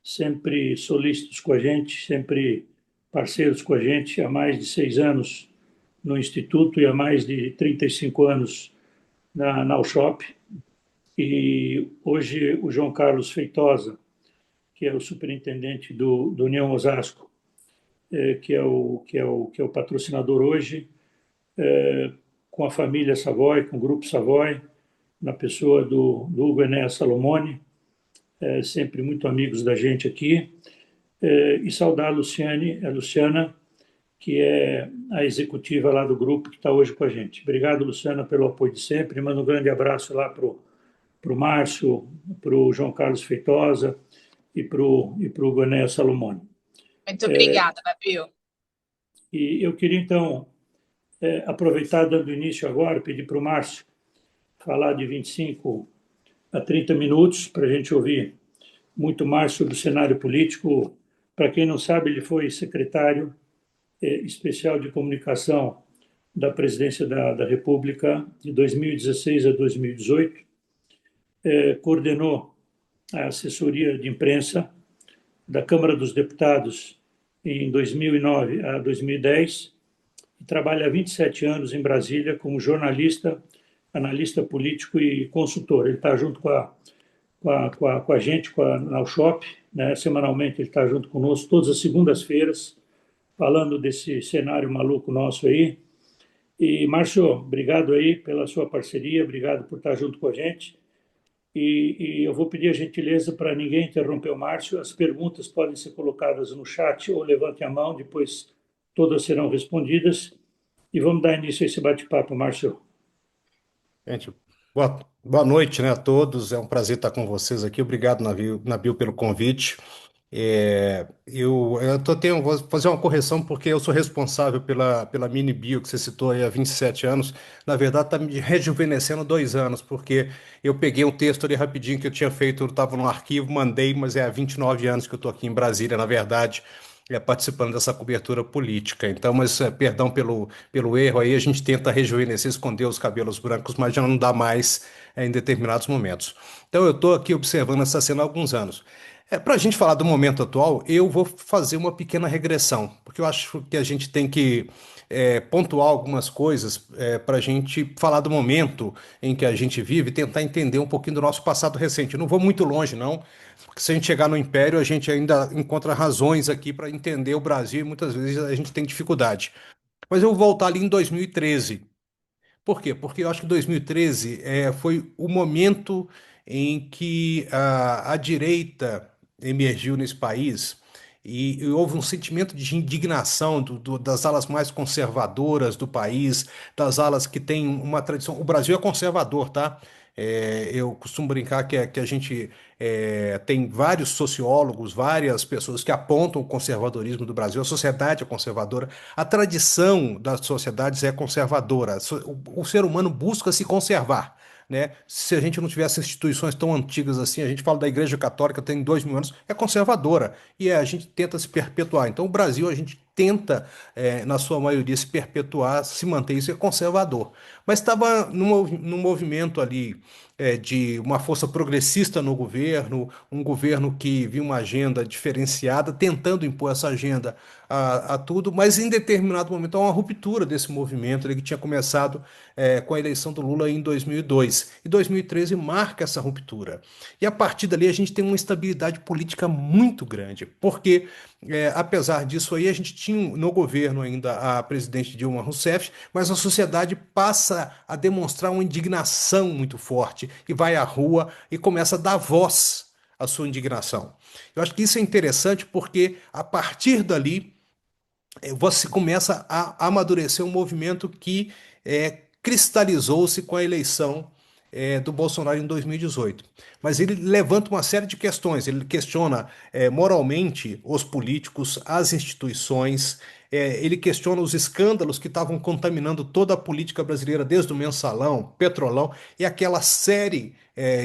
sempre solícitos com a gente, sempre parceiros com a gente, há mais de 6 anos no Instituto e há mais de 35 anos na USHOP. E hoje o João Carlos Feitosa, que é o superintendente do União Osasco, que é o patrocinador hoje, com a família Savoy, com o Grupo Savoy, na pessoa do Hugo Enéas Salomone, sempre muito amigos da gente aqui, e saudar a Luciana, que é a executiva lá do grupo, que está hoje com a gente. Obrigado, Luciana, pelo apoio de sempre. Mando um grande abraço lá para o Márcio, para o João Carlos Feitosa e pro Hugo Enéas Salomone. Muito obrigada, Babil. E eu queria, então, aproveitar, dando início agora, pedir para o Márcio falar de 25 a 30 minutos, para a gente ouvir muito mais sobre o cenário político. Para quem não sabe, ele foi secretário especial de comunicação da Presidência da República de 2016 a 2018, coordenou a assessoria de imprensa da Câmara dos Deputados em 2009 a 2010 e trabalha há 27 anos em Brasília como jornalista, analista político e consultor. Ele está junto com a gente, na USHOP, né? Semanalmente ele está junto conosco, todas as segundas-feiras, falando desse cenário maluco nosso aí. E, Márcio, obrigado aí pela sua parceria, obrigado por estar junto com a gente. E eu vou pedir a gentileza para ninguém interromper o Márcio. As perguntas podem ser colocadas no chat ou levante a mão, depois todas serão respondidas. E vamos dar início a esse bate-papo, Márcio. Gente, boa noite, né, a todos. É um prazer estar com vocês aqui. Obrigado, Nabil, pelo convite. Vou fazer uma correção porque eu sou responsável pela mini bio que você citou aí há 27 anos. Na verdade, está me rejuvenescendo 2 anos, porque eu peguei um texto ali rapidinho que eu tinha feito, eu estava no arquivo, mandei, mas é há 29 anos que eu estou aqui em Brasília, na verdade, participando dessa cobertura política. Então, mas perdão pelo erro aí, a gente tenta rejuvenescer, esconder os cabelos brancos, mas já não dá mais em determinados momentos. Então, eu estou aqui observando essa cena há alguns anos. Para a gente falar do momento atual, eu vou fazer uma pequena regressão, porque eu acho que a gente tem que pontuar algumas coisas para a gente falar do momento em que a gente vive e tentar entender um pouquinho do nosso passado recente. Eu não vou muito longe, não, porque se a gente chegar no Império, a gente ainda encontra razões aqui para entender o Brasil e muitas vezes a gente tem dificuldade. Mas eu vou voltar ali em 2013. Por quê? Porque eu acho que 2013 foi o momento em que a direita emergiu nesse país e houve um sentimento de indignação das alas mais conservadoras do país, das alas que têm uma tradição. O Brasil é conservador, tá? Eu costumo brincar que a gente tem vários sociólogos, várias pessoas que apontam o conservadorismo do Brasil. A sociedade é conservadora, a tradição das sociedades é conservadora. O ser humano busca se conservar. Né? Se a gente não tivesse instituições tão antigas assim, a gente fala da Igreja Católica, tem 2 mil anos, é conservadora e a gente tenta se perpetuar. Então, o Brasil, a gente tenta, na sua maioria, se perpetuar, se manter, isso é conservador. Mas estava num movimento ali de uma força progressista no governo, um governo que viu uma agenda diferenciada, tentando impor essa agenda a tudo, mas em determinado momento há uma ruptura desse movimento ele que tinha começado com a eleição do Lula em 2002. E 2013 marca essa ruptura. E a partir dali a gente tem uma instabilidade política muito grande, porque apesar disso aí, a gente tinha no governo ainda a presidente Dilma Rousseff, mas a sociedade passa a demonstrar uma indignação muito forte e vai à rua e começa a dar voz à sua indignação. Eu acho que isso é interessante porque a partir dali você começa a amadurecer um movimento que cristalizou-se com a eleição do Bolsonaro em 2018. Mas ele levanta uma série de questões. Ele questiona moralmente os políticos, as instituições. Ele questiona os escândalos que estavam contaminando toda a política brasileira, desde o mensalão, petrolão e aquela série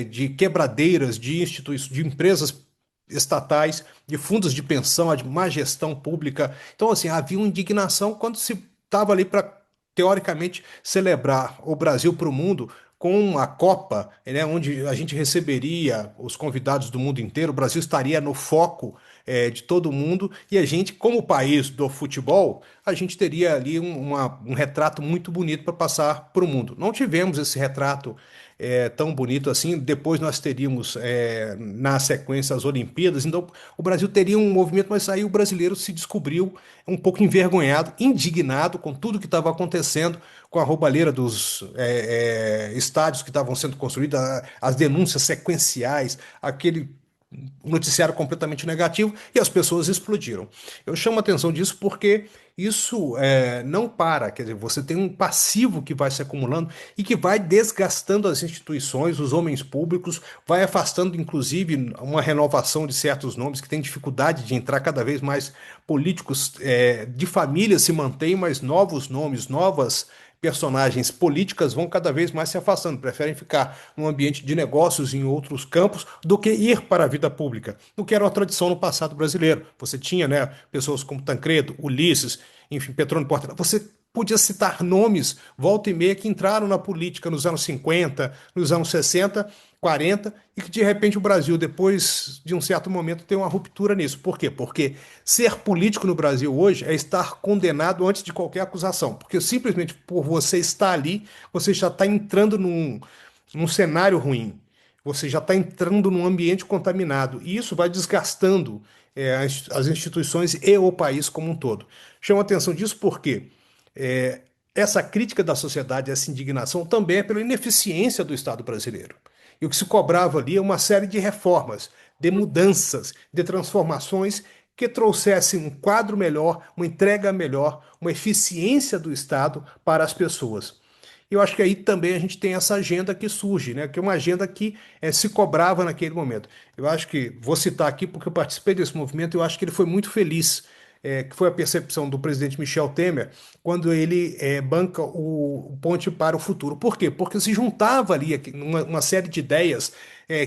de quebradeiras de instituições, de empresas estatais, de fundos de pensão, de má gestão pública. Então, assim, havia uma indignação quando se estava ali para, teoricamente, celebrar o Brasil para o mundo com a Copa, né, onde a gente receberia os convidados do mundo inteiro, o Brasil estaria no foco de todo mundo e a gente, como país do futebol, a gente teria ali um retrato muito bonito para passar para o mundo. Não tivemos esse retrato tão bonito assim. Depois nós teríamos na sequência as Olimpíadas, então o Brasil teria um movimento, mas aí o brasileiro se descobriu um pouco envergonhado, indignado com tudo que estava acontecendo, com a roubalheira dos estádios que estavam sendo construídos, as denúncias sequenciais, aquele noticiário completamente negativo e as pessoas explodiram. Eu chamo a atenção disso porque isso não para, quer dizer, você tem um passivo que vai se acumulando e que vai desgastando as instituições, os homens públicos, vai afastando, inclusive, uma renovação de certos nomes que têm dificuldade de entrar cada vez mais políticos de família se mantêm, mas novos nomes, novas personagens políticas vão cada vez mais se afastando, preferem ficar no ambiente de negócios em outros campos do que ir para a vida pública, o que era uma tradição no passado brasileiro. Você tinha, né, pessoas como Tancredo, Ulisses, enfim, Petrônio Porta. Você podia citar nomes, volta e meia, que entraram na política nos anos 50, nos anos 60, 40, e que de repente o Brasil, depois de um certo momento, tem uma ruptura nisso. Por quê? Porque ser político no Brasil hoje é estar condenado antes de qualquer acusação. Porque simplesmente por você estar ali, você já está entrando num cenário ruim. Você já está entrando num ambiente contaminado. E isso vai desgastando as instituições e o país como um todo. Chama atenção disso porque essa crítica da sociedade, essa indignação, também é pela ineficiência do Estado brasileiro. E o que se cobrava ali é uma série de reformas, de mudanças, de transformações que trouxessem um quadro melhor, uma entrega melhor, uma eficiência do Estado para as pessoas. Eu acho que aí também a gente tem essa agenda que surge, né? Que é uma agenda que se cobrava naquele momento. Eu acho que, vou citar aqui porque eu participei desse movimento, eu acho que ele foi muito feliz, que foi a percepção do presidente Michel Temer, quando ele banca o Ponte para o Futuro. Por quê? Porque se juntava ali uma série de ideias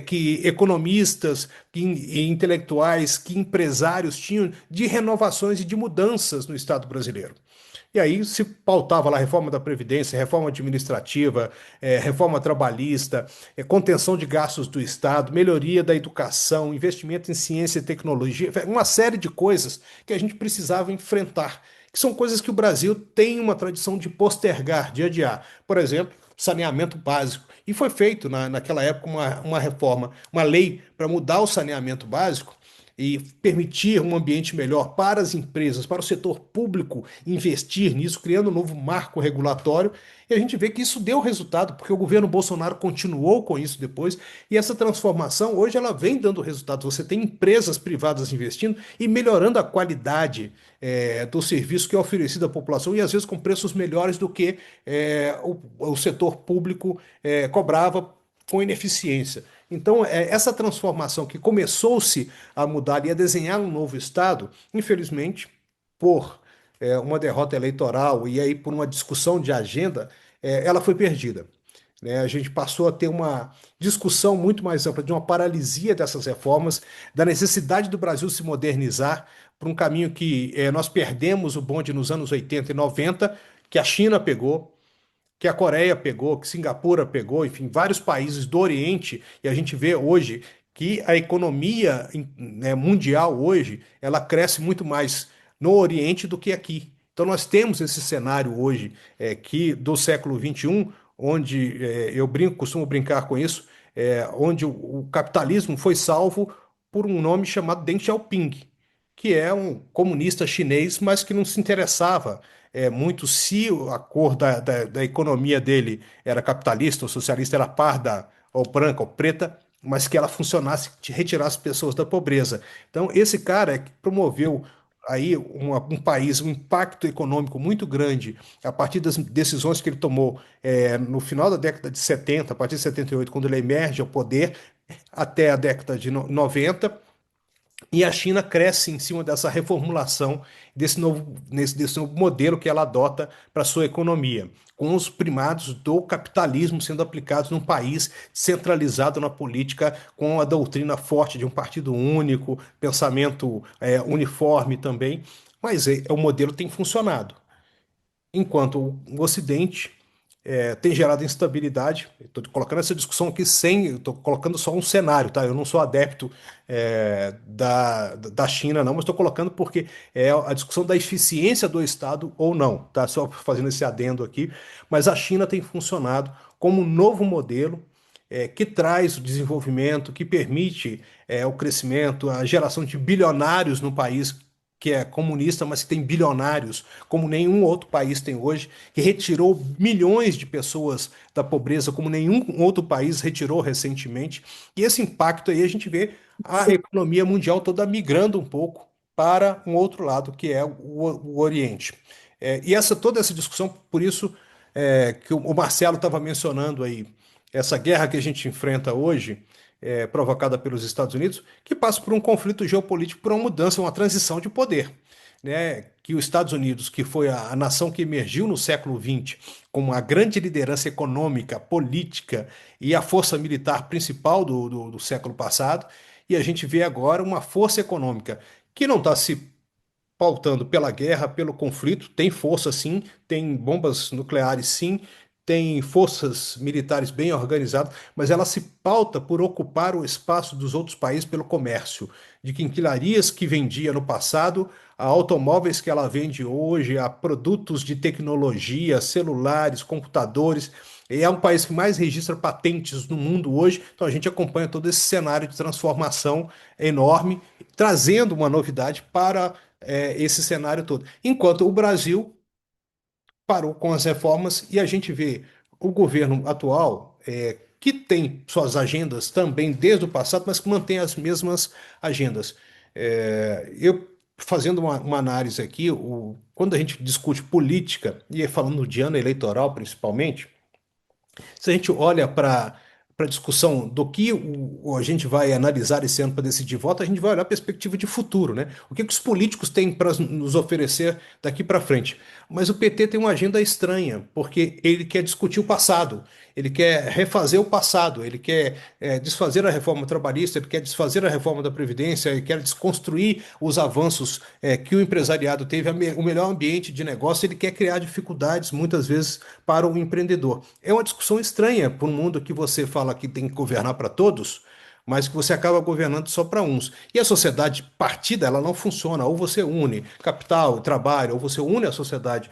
que economistas, que intelectuais, que empresários tinham de renovações e de mudanças no Estado brasileiro. E aí se pautava lá a reforma da Previdência, reforma administrativa, reforma trabalhista, contenção de gastos do Estado, melhoria da educação, investimento em ciência e tecnologia, uma série de coisas que a gente precisava enfrentar, que são coisas que o Brasil tem uma tradição de postergar, de adiar. Por exemplo, saneamento básico. E foi feito naquela época uma reforma, uma lei para mudar o saneamento básico e permitir um ambiente melhor para as empresas, para o setor público investir nisso, criando um novo marco regulatório. E a gente vê que isso deu resultado, porque o governo Bolsonaro continuou com isso depois, e essa transformação hoje ela vem dando resultado. Você tem empresas privadas investindo e melhorando a qualidade do serviço que é oferecido à população, e às vezes com preços melhores do que o setor público cobrava com ineficiência. Então, essa transformação que começou-se a mudar e a desenhar um novo Estado, infelizmente, por uma derrota eleitoral e aí por uma discussão de agenda, ela foi perdida. Né? A gente passou a ter uma discussão muito mais ampla de uma paralisia dessas reformas, da necessidade do Brasil se modernizar por um caminho que nós perdemos o bonde nos anos 80 e 90, que a China pegou, que a Coreia pegou, que Singapura pegou, enfim, vários países do Oriente, e a gente vê hoje que a economia né, mundial hoje, ela cresce muito mais no Oriente do que aqui. Então nós temos esse cenário hoje que do século XXI, onde eu costumo brincar com isso, onde o capitalismo foi salvo por um nome chamado Deng Xiaoping, que é um comunista chinês, mas que não se interessava muito se a cor da economia dele era capitalista ou socialista, era parda ou branca ou preta, mas que ela funcionasse, retirasse pessoas da pobreza. Então, esse cara é que promoveu aí um país, um impacto econômico muito grande a partir das decisões que ele tomou no final da década de 70, a partir de 78, quando ele emerge ao poder, até a década de 90. E a China cresce em cima dessa reformulação desse novo modelo que ela adota para sua economia, com os primados do capitalismo sendo aplicados num país centralizado na política, com a doutrina forte de um partido único, pensamento uniforme também. Mas o modelo tem funcionado. Enquanto o Ocidente tem gerado instabilidade. Estou colocando essa discussão aqui estou colocando só um cenário, tá? Eu não sou adepto da China, não, mas estou colocando porque é a discussão da eficiência do Estado ou não, tá? Só fazendo esse adendo aqui. Mas a China tem funcionado como um novo modelo que traz o desenvolvimento, que permite o crescimento, a geração de bilionários no país que é comunista, mas que tem bilionários, como nenhum outro país tem hoje, que retirou milhões de pessoas da pobreza, como nenhum outro país retirou recentemente. E esse impacto aí a gente vê a economia mundial toda migrando um pouco para um outro lado, que é o Oriente. E toda essa discussão, por isso que o Marcelo estava mencionando aí, essa guerra que a gente enfrenta hoje, provocada pelos Estados Unidos, que passa por um conflito geopolítico, por uma mudança, uma transição de poder. Né? Que os Estados Unidos, que foi a nação que emergiu no século XX como a grande liderança econômica, política e a força militar principal do século passado, e a gente vê agora uma força econômica que não está se pautando pela guerra, pelo conflito, tem força sim, tem bombas nucleares sim, tem forças militares bem organizadas, mas ela se pauta por ocupar o espaço dos outros países pelo comércio, de quinquilharias que vendia no passado, a automóveis que ela vende hoje, a produtos de tecnologia, celulares, computadores. E é um país que mais registra patentes no mundo hoje, então a gente acompanha todo esse cenário de transformação enorme, trazendo uma novidade para esse cenário todo. Enquanto o Brasil parou com as reformas e a gente vê o governo atual, que tem suas agendas também desde o passado, mas que mantém as mesmas agendas. Eu fazendo uma análise aqui, quando a gente discute política, e falando de ano eleitoral principalmente, se a gente olha para a discussão do que a gente vai analisar esse ano para decidir voto, a gente vai olhar a perspectiva de futuro, né? O que os políticos têm para nos oferecer daqui para frente. Mas o PT tem uma agenda estranha, porque ele quer discutir o passado, ele quer refazer o passado, ele quer desfazer a reforma trabalhista, ele quer desfazer a reforma da Previdência, ele quer desconstruir os avanços que o empresariado teve, o melhor ambiente de negócio, ele quer criar dificuldades, muitas vezes, para o empreendedor. É uma discussão estranha para um mundo que você fala que tem que governar para todos, mas que você acaba governando só para uns. E a sociedade partida, ela não funciona. Ou você une capital e trabalho, ou você une a sociedade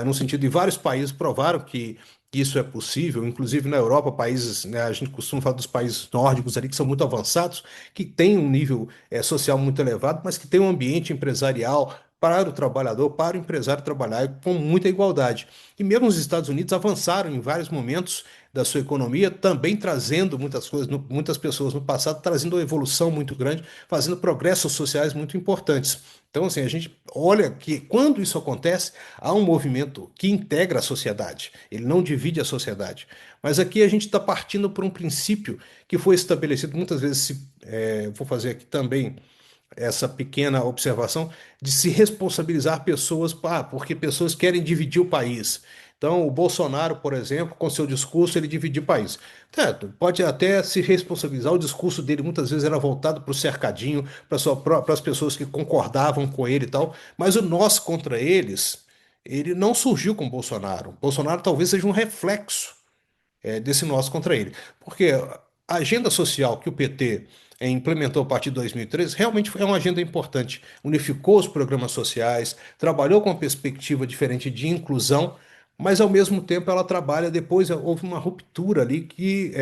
no sentido de vários países provaram que isso é possível, inclusive na Europa, países, né, a gente costuma falar dos países nórdicos ali que são muito avançados, que têm um nível social muito elevado, mas que têm um ambiente empresarial para o trabalhador, para o empresário trabalhar com muita igualdade. E mesmo os Estados Unidos avançaram em vários momentos da sua economia, também trazendo muitas coisas, muitas pessoas no passado, trazendo uma evolução muito grande, fazendo progressos sociais muito importantes. Então, assim, a gente olha que quando isso acontece, há um movimento que integra a sociedade, ele não divide a sociedade. Mas aqui a gente está partindo por um princípio que foi estabelecido, muitas vezes, vou fazer aqui também essa pequena observação de se responsabilizar pessoas, porque pessoas querem dividir o país. Então, o Bolsonaro, por exemplo, com seu discurso, ele dividiu o país. Pode até se responsabilizar, o discurso dele muitas vezes era voltado para o cercadinho, para as pessoas que concordavam com ele e tal, mas o nós contra eles, ele não surgiu com o Bolsonaro. O Bolsonaro talvez seja um reflexo desse nós contra ele. Porque a agenda social que o PT implementou a partir de 2013 realmente é uma agenda importante. Unificou os programas sociais, trabalhou com uma perspectiva diferente de inclusão, mas ao mesmo tempo ela trabalha, depois houve uma ruptura ali que,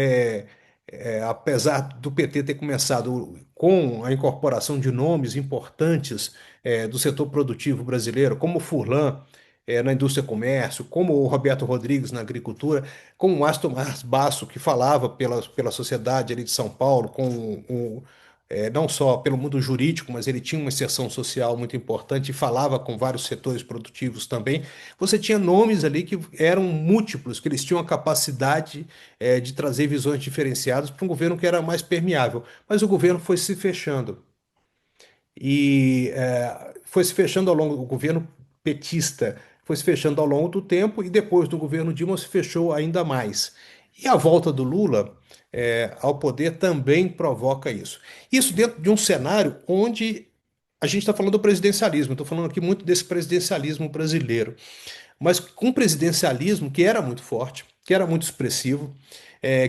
apesar do PT ter começado com a incorporação de nomes importantes do setor produtivo brasileiro, como o Furlan, na indústria e comércio, como o Roberto Rodrigues na agricultura, como o Márcio Tomás Basso, que falava pela sociedade ali de São Paulo, não só pelo mundo jurídico, mas ele tinha uma inserção social muito importante e falava com vários setores produtivos também. Você tinha nomes ali que eram múltiplos, que eles tinham a capacidade de trazer visões diferenciadas para um governo que era mais permeável. Mas o governo foi se fechando. E foi se fechando ao longo do governo petista, foi se fechando ao longo do tempo, e depois do governo Dilma se fechou ainda mais. E a volta do Lula ao poder também provoca isso. Isso dentro de um cenário onde a gente está falando do presidencialismo, estou falando aqui muito desse presidencialismo brasileiro. mas com um presidencialismo que era muito forte, que era muito expressivo,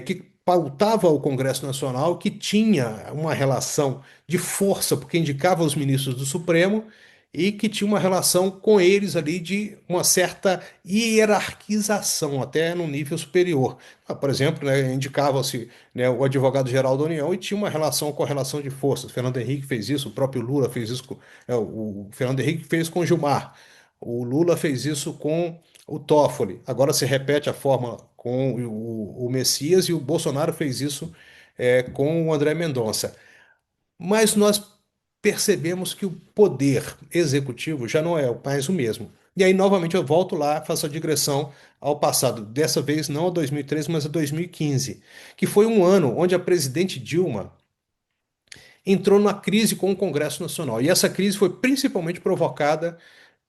que pautava o Congresso Nacional, que tinha uma relação de força, porque indicava os ministros do Supremo, e que tinha uma relação com eles ali de uma certa hierarquização, até num nível superior. Por exemplo, né, indicava-se, né, o advogado-geral da União e tinha uma relação, correlação de forças. Fernando Henrique fez isso, o próprio Lula fez isso, o Fernando Henrique fez com Gilmar, o Lula fez isso com o Toffoli. Agora se repete a fórmula com o Messias e o Bolsonaro fez isso com o André Mendonça. Mas nós percebemos que o poder executivo já não é mais o mesmo. E aí, novamente, eu volto lá, faço a digressão ao passado. Dessa vez, não a 2013, mas a 2015, que foi um ano onde a presidente Dilma entrou numa crise com o Congresso Nacional. E essa crise foi principalmente provocada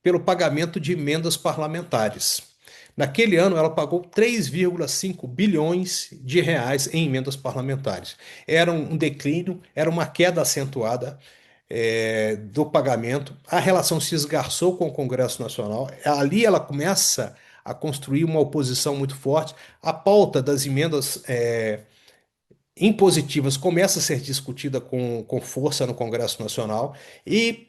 pelo pagamento de emendas parlamentares. Naquele ano, ela pagou 3,5 bilhões de reais em emendas parlamentares. Era um declínio, era uma queda acentuada do pagamento. A relação se esgarçou com o Congresso Nacional. Ali ela começa a construir uma oposição muito forte. A pauta das emendas impositivas começa a ser discutida com força no Congresso Nacional. E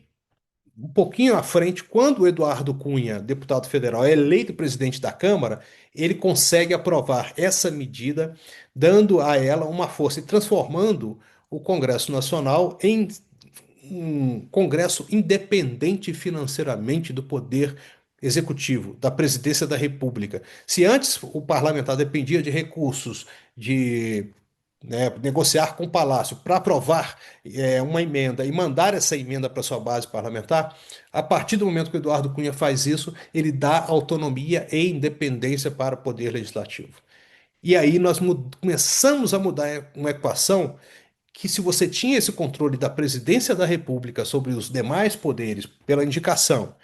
um pouquinho à frente, quando o Eduardo Cunha, deputado federal, é eleito presidente da Câmara, ele consegue aprovar essa medida, dando a ela uma força e transformando o Congresso Nacional em um Congresso independente financeiramente do poder executivo, da presidência da República. Se antes o parlamentar dependia de recursos de negociar com o Palácio para aprovar uma emenda e mandar essa emenda para sua base parlamentar, a partir do momento que o Eduardo Cunha faz isso, ele dá autonomia e independência para o Poder Legislativo. E aí nós começamos a mudar uma equação que, se você tinha esse controle da presidência da República sobre os demais poderes, pela indicação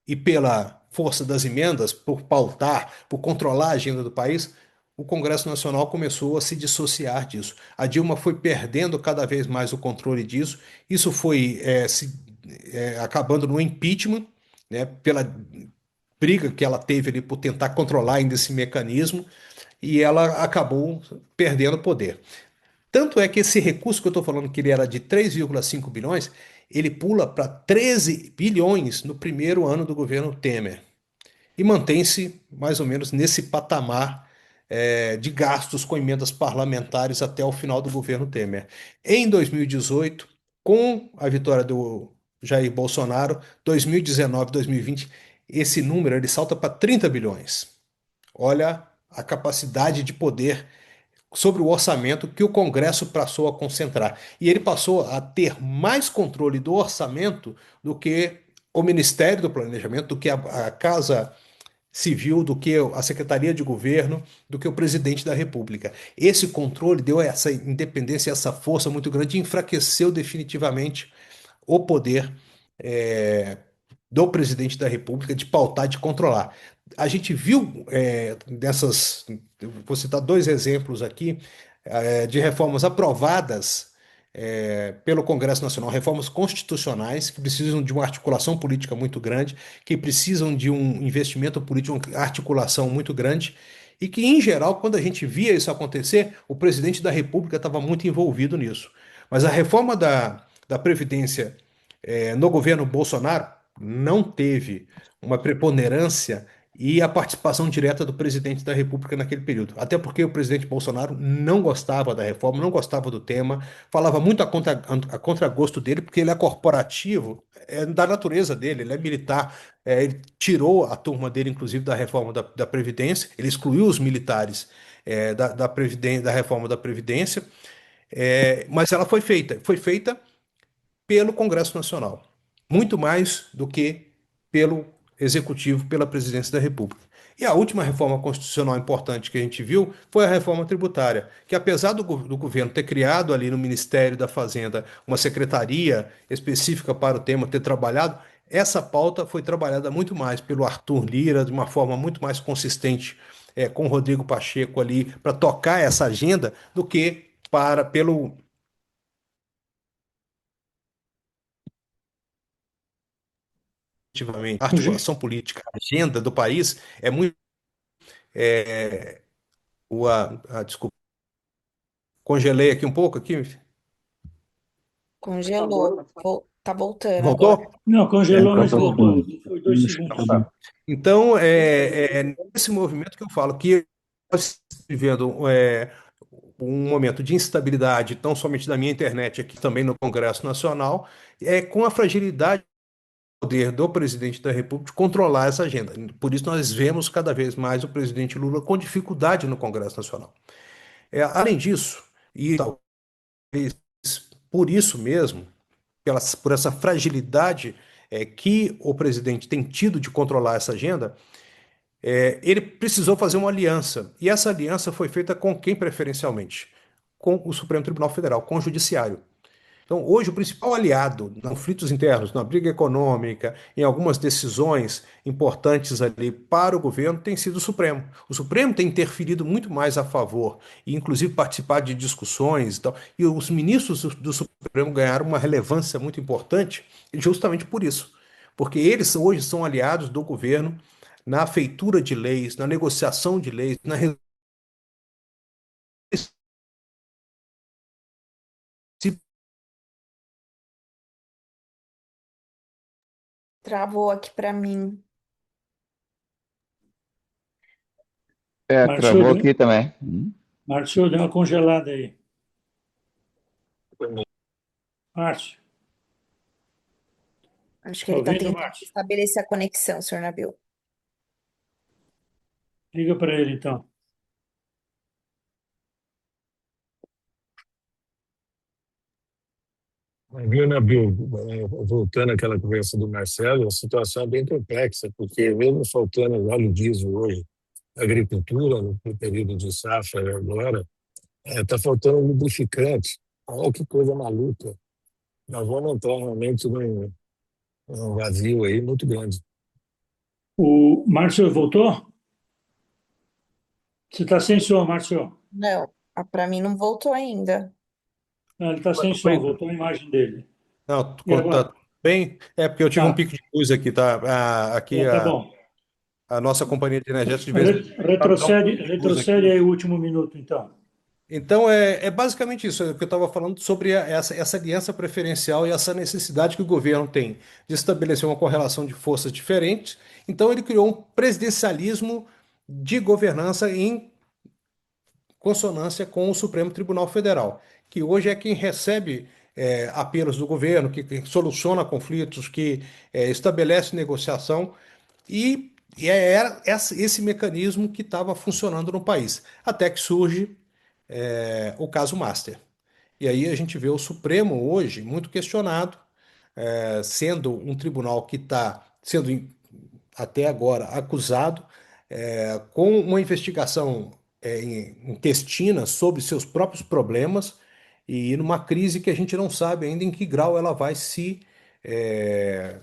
e pela força das emendas, por pautar, por controlar a agenda do país, o Congresso Nacional começou a se dissociar disso. A Dilma foi perdendo cada vez mais o controle disso. Isso foi acabando no impeachment, né, pela briga que ela teve ali por tentar controlar ainda esse mecanismo, e ela acabou perdendo poder. Tanto é que esse recurso que eu estou falando, que ele era de 3,5 bilhões, ele pula para 13 bilhões no primeiro ano do governo Temer e mantém-se mais ou menos nesse patamar de gastos com emendas parlamentares até o final do governo Temer. Em 2018, com a vitória do Jair Bolsonaro, 2019, 2020, esse número ele salta para 30 bilhões. Olha a capacidade de poder sobre o orçamento que o Congresso passou a concentrar. E ele passou a ter mais controle do orçamento do que o Ministério do Planejamento, do que a Casa Civil, do que a Secretaria de Governo, do que o presidente da República. Esse controle deu essa independência, essa força muito grande e enfraqueceu definitivamente o poder é, do presidente da República de pautar, de controlar. A gente viu dessas, vou citar dois exemplos aqui, de reformas aprovadas pelo Congresso Nacional, reformas constitucionais que precisam de uma articulação política muito grande, que precisam de um investimento político, uma articulação muito grande, e que, em geral, quando a gente via isso acontecer, o presidente da República estava muito envolvido nisso. Mas a reforma da Previdência no governo Bolsonaro não teve uma preponderância e a participação direta do presidente da República naquele período. Até porque o presidente Bolsonaro não gostava da reforma, não gostava do tema, falava muito a contragosto dele, porque ele é corporativo, é da natureza dele, ele é militar. Ele tirou a turma dele, inclusive, da reforma da Previdência, ele excluiu os militares da reforma da Previdência, mas ela foi feita pelo Congresso Nacional, muito mais do que pelo Executivo, pela Presidência da República. E a última reforma constitucional importante que a gente viu foi a reforma tributária, que, apesar do governo ter criado ali no Ministério da Fazenda uma secretaria específica para o tema, ter trabalhado, essa pauta foi trabalhada muito mais pelo Arthur Lira, de uma forma muito mais consistente, com o Rodrigo Pacheco ali, para tocar essa agenda, do que pelo efetivamente a articulação política, a agenda do país é muito. É, desculpa, congelei aqui um pouco aqui. Congelou. Tá voltando agora. Voltou? Não, É, congelou, Ficou mas por voltou. fundo. Foi 2 segundos. então tá. Então, é nesse movimento que eu falo que nós estamos vivendo um momento de instabilidade, não somente da minha internet, aqui também no Congresso Nacional, com a fragilidade do poder do presidente da República de controlar essa agenda. Por isso, nós vemos cada vez mais o presidente Lula com dificuldade no Congresso Nacional. Além disso, e talvez por isso mesmo, por essa fragilidade que o presidente tem tido de controlar essa agenda, ele precisou fazer uma aliança. E essa aliança foi feita com quem preferencialmente? Com o Supremo Tribunal Federal, com o Judiciário. Então, hoje, o principal aliado nos conflitos internos, na briga econômica, em algumas decisões importantes ali para o governo, tem sido o Supremo. O Supremo tem interferido muito mais a favor, e inclusive participado de discussões e tal. E os ministros do Supremo ganharam uma relevância muito importante justamente por isso. Porque eles hoje são aliados do governo na feitura de leis, na negociação de leis, na resolução. Travou aqui para mim. Travou Marcelo, aqui também. Márcio, deu uma congelada aí. Márcio, Acho que tá ele está ouvindo, tentando Márcio? estabelecer a conexão, senhor Nabil. Liga para ele, então. Viu, Nabil, voltando àquela conversa do Marcelo, a situação é bem complexa, porque mesmo faltando óleo diesel hoje, agricultura, no período de safra agora, está faltando lubrificante. Olha que coisa maluca. Nós vamos entrar realmente num vazio aí muito grande. O Márcio voltou? Você está sem som, Márcio. Não, para mim não voltou ainda. Não, ele está sem Tudo som, bem? voltou a imagem dele. Não, E tá agora? tudo bem? É porque eu tive um Tá, pico de luz aqui, tá? Aqui tá bom. a nossa companhia de energética de vez em quando dá um Retrocede, pico de luz retrocede aqui. aí o último minuto, então. Então, é basicamente isso, que eu estava falando sobre essa aliança preferencial e essa necessidade que o governo tem de estabelecer uma correlação de forças diferentes. Então, ele criou um presidencialismo de governança em consonância com o Supremo Tribunal Federal, que hoje é quem recebe apelos do governo, que soluciona conflitos, que estabelece negociação, e era esse mecanismo que estava funcionando no país, até que surge o caso Master. E aí a gente vê o Supremo hoje muito questionado, sendo um tribunal que está sendo até agora acusado, com uma investigação intestina sobre seus próprios problemas e numa crise que a gente não sabe ainda em que grau ela vai se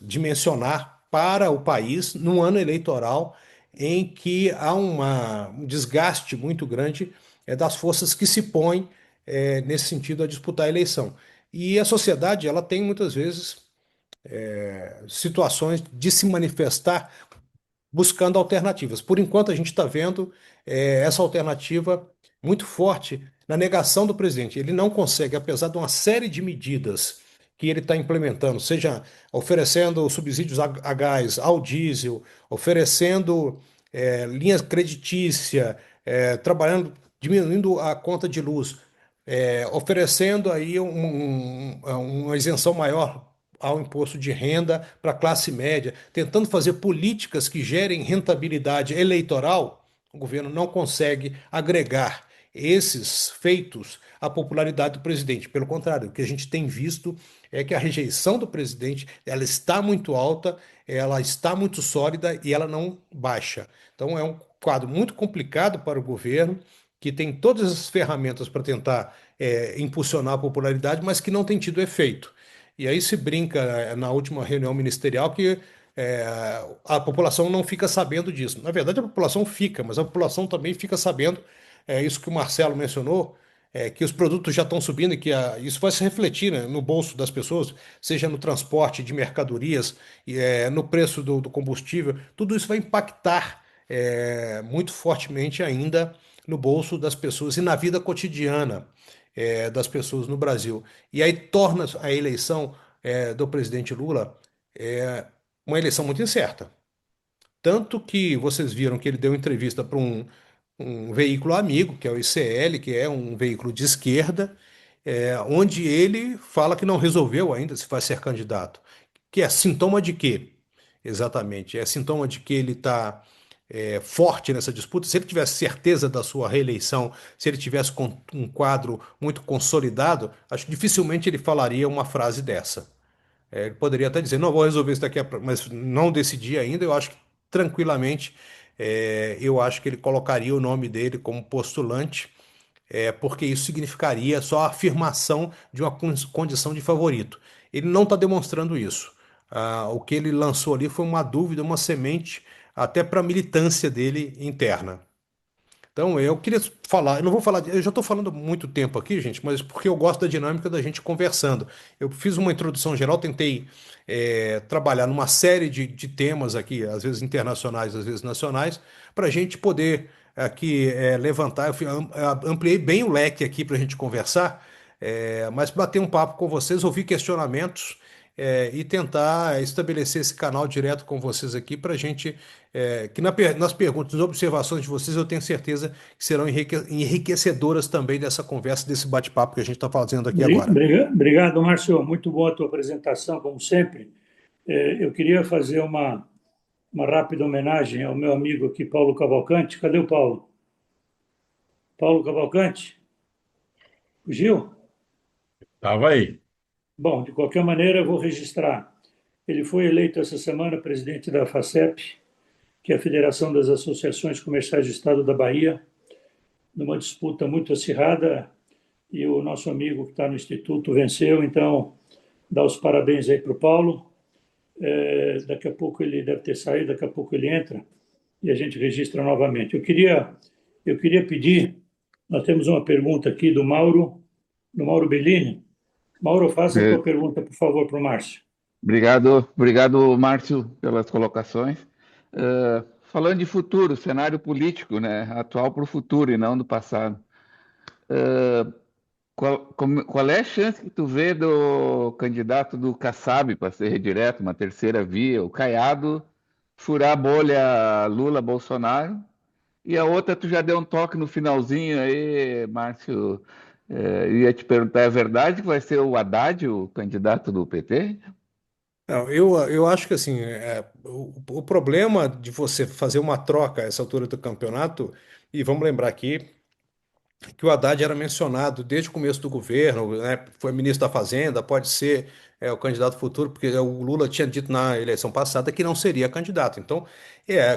dimensionar para o país num ano eleitoral em que há um desgaste muito grande das forças que se põem nesse sentido a disputar a eleição. E a sociedade ela tem muitas vezes situações de se manifestar buscando alternativas. Por enquanto, a gente está vendo essa alternativa muito forte na negação do presidente. Ele não consegue, apesar de uma série de medidas que ele está implementando, seja oferecendo subsídios a gás, ao diesel, oferecendo linhas creditícia, diminuindo a conta de luz, oferecendo aí uma isenção maior ao imposto de renda para a classe média, tentando fazer políticas que gerem rentabilidade eleitoral, o governo não consegue agregar esses feitos à popularidade do presidente. Pelo contrário, o que a gente tem visto é que a rejeição do presidente ela está muito alta, ela está muito sólida e ela não baixa. Então é um quadro muito complicado para o governo, que tem todas as ferramentas para tentar impulsionar a popularidade, mas que não tem tido efeito. E aí se brinca na última reunião ministerial que a população não fica sabendo disso. Na verdade, a população fica, mas a população também fica sabendo, isso que o Marcelo mencionou, que os produtos já estão subindo e que isso vai se refletir, né, no bolso das pessoas, seja no transporte de mercadorias, no preço do combustível, tudo isso vai impactar muito fortemente ainda no bolso das pessoas e na vida cotidiana das pessoas no Brasil. E aí torna a eleição do presidente Lula uma eleição muito incerta. Tanto que vocês viram que ele deu entrevista para um veículo amigo, que é o ICL, que é um veículo de esquerda, onde ele fala que não resolveu ainda se vai ser candidato. Que é sintoma de quê? Exatamente. É sintoma de que ele está forte nessa disputa. Se ele tivesse certeza da sua reeleição, se ele tivesse um quadro muito consolidado, acho que dificilmente ele falaria uma frase dessa. Ele poderia até dizer, não, vou resolver isso daqui, mas não decidi ainda. Eu acho que tranquilamente, eu acho que ele colocaria o nome dele como postulante, porque isso significaria só a afirmação de uma condição de favorito. Ele não está demonstrando isso. O que ele lançou ali foi uma dúvida, uma semente, até para a militância dele interna. Então, eu queria falar, eu não vou falar, eu já estou falando há muito tempo aqui, gente, mas porque eu gosto da dinâmica da gente conversando. Eu fiz uma introdução geral, tentei trabalhar numa série de temas aqui, às vezes internacionais, às vezes nacionais, para a gente poder aqui levantar. Ampliei bem o leque aqui para a gente conversar, mas bater um papo com vocês, ouvir questionamentos. E tentar estabelecer esse canal direto com vocês aqui para a gente, que nas perguntas, nas observações de vocês, eu tenho certeza que serão enriquecedoras também dessa conversa, desse bate-papo que a gente está fazendo aqui agora. Obrigado, Márcio. Muito boa a tua apresentação, como sempre. Eu queria fazer uma rápida homenagem ao meu amigo aqui, Paulo Cavalcante. Cadê o Paulo? Paulo Cavalcante? Fugiu? Estava aí. Bom, de qualquer maneira, eu vou registrar. Ele foi eleito essa semana presidente da FACEP, que é a Federação das Associações Comerciais do Estado da Bahia, numa disputa muito acirrada, e o nosso amigo que está no Instituto venceu. Então, dá os parabéns aí para o Paulo. Daqui a pouco ele deve ter saído, daqui a pouco ele entra, e a gente registra novamente. Eu queria pedir, nós temos uma pergunta aqui do Mauro Bellini. Mauro, faça a tua pergunta, por favor, para o Márcio. Obrigado, Márcio, pelas colocações. Falando de futuro, cenário político, né, atual para o futuro e não do passado. Qual é a chance que tu vê do candidato do Kassab para ser redireto, uma terceira via, o Caiado, furar a bolha Lula-Bolsonaro? E a outra, tu já deu um toque no finalzinho aí, Márcio. Ia te perguntar, é verdade que vai ser o Haddad, o candidato do PT? Não, eu acho que assim, o problema de você fazer uma troca a essa altura do campeonato, e vamos lembrar aqui que o Haddad era mencionado desde o começo do governo, né? Foi ministro da Fazenda, pode ser o candidato futuro, porque o Lula tinha dito na eleição passada que não seria candidato. Então,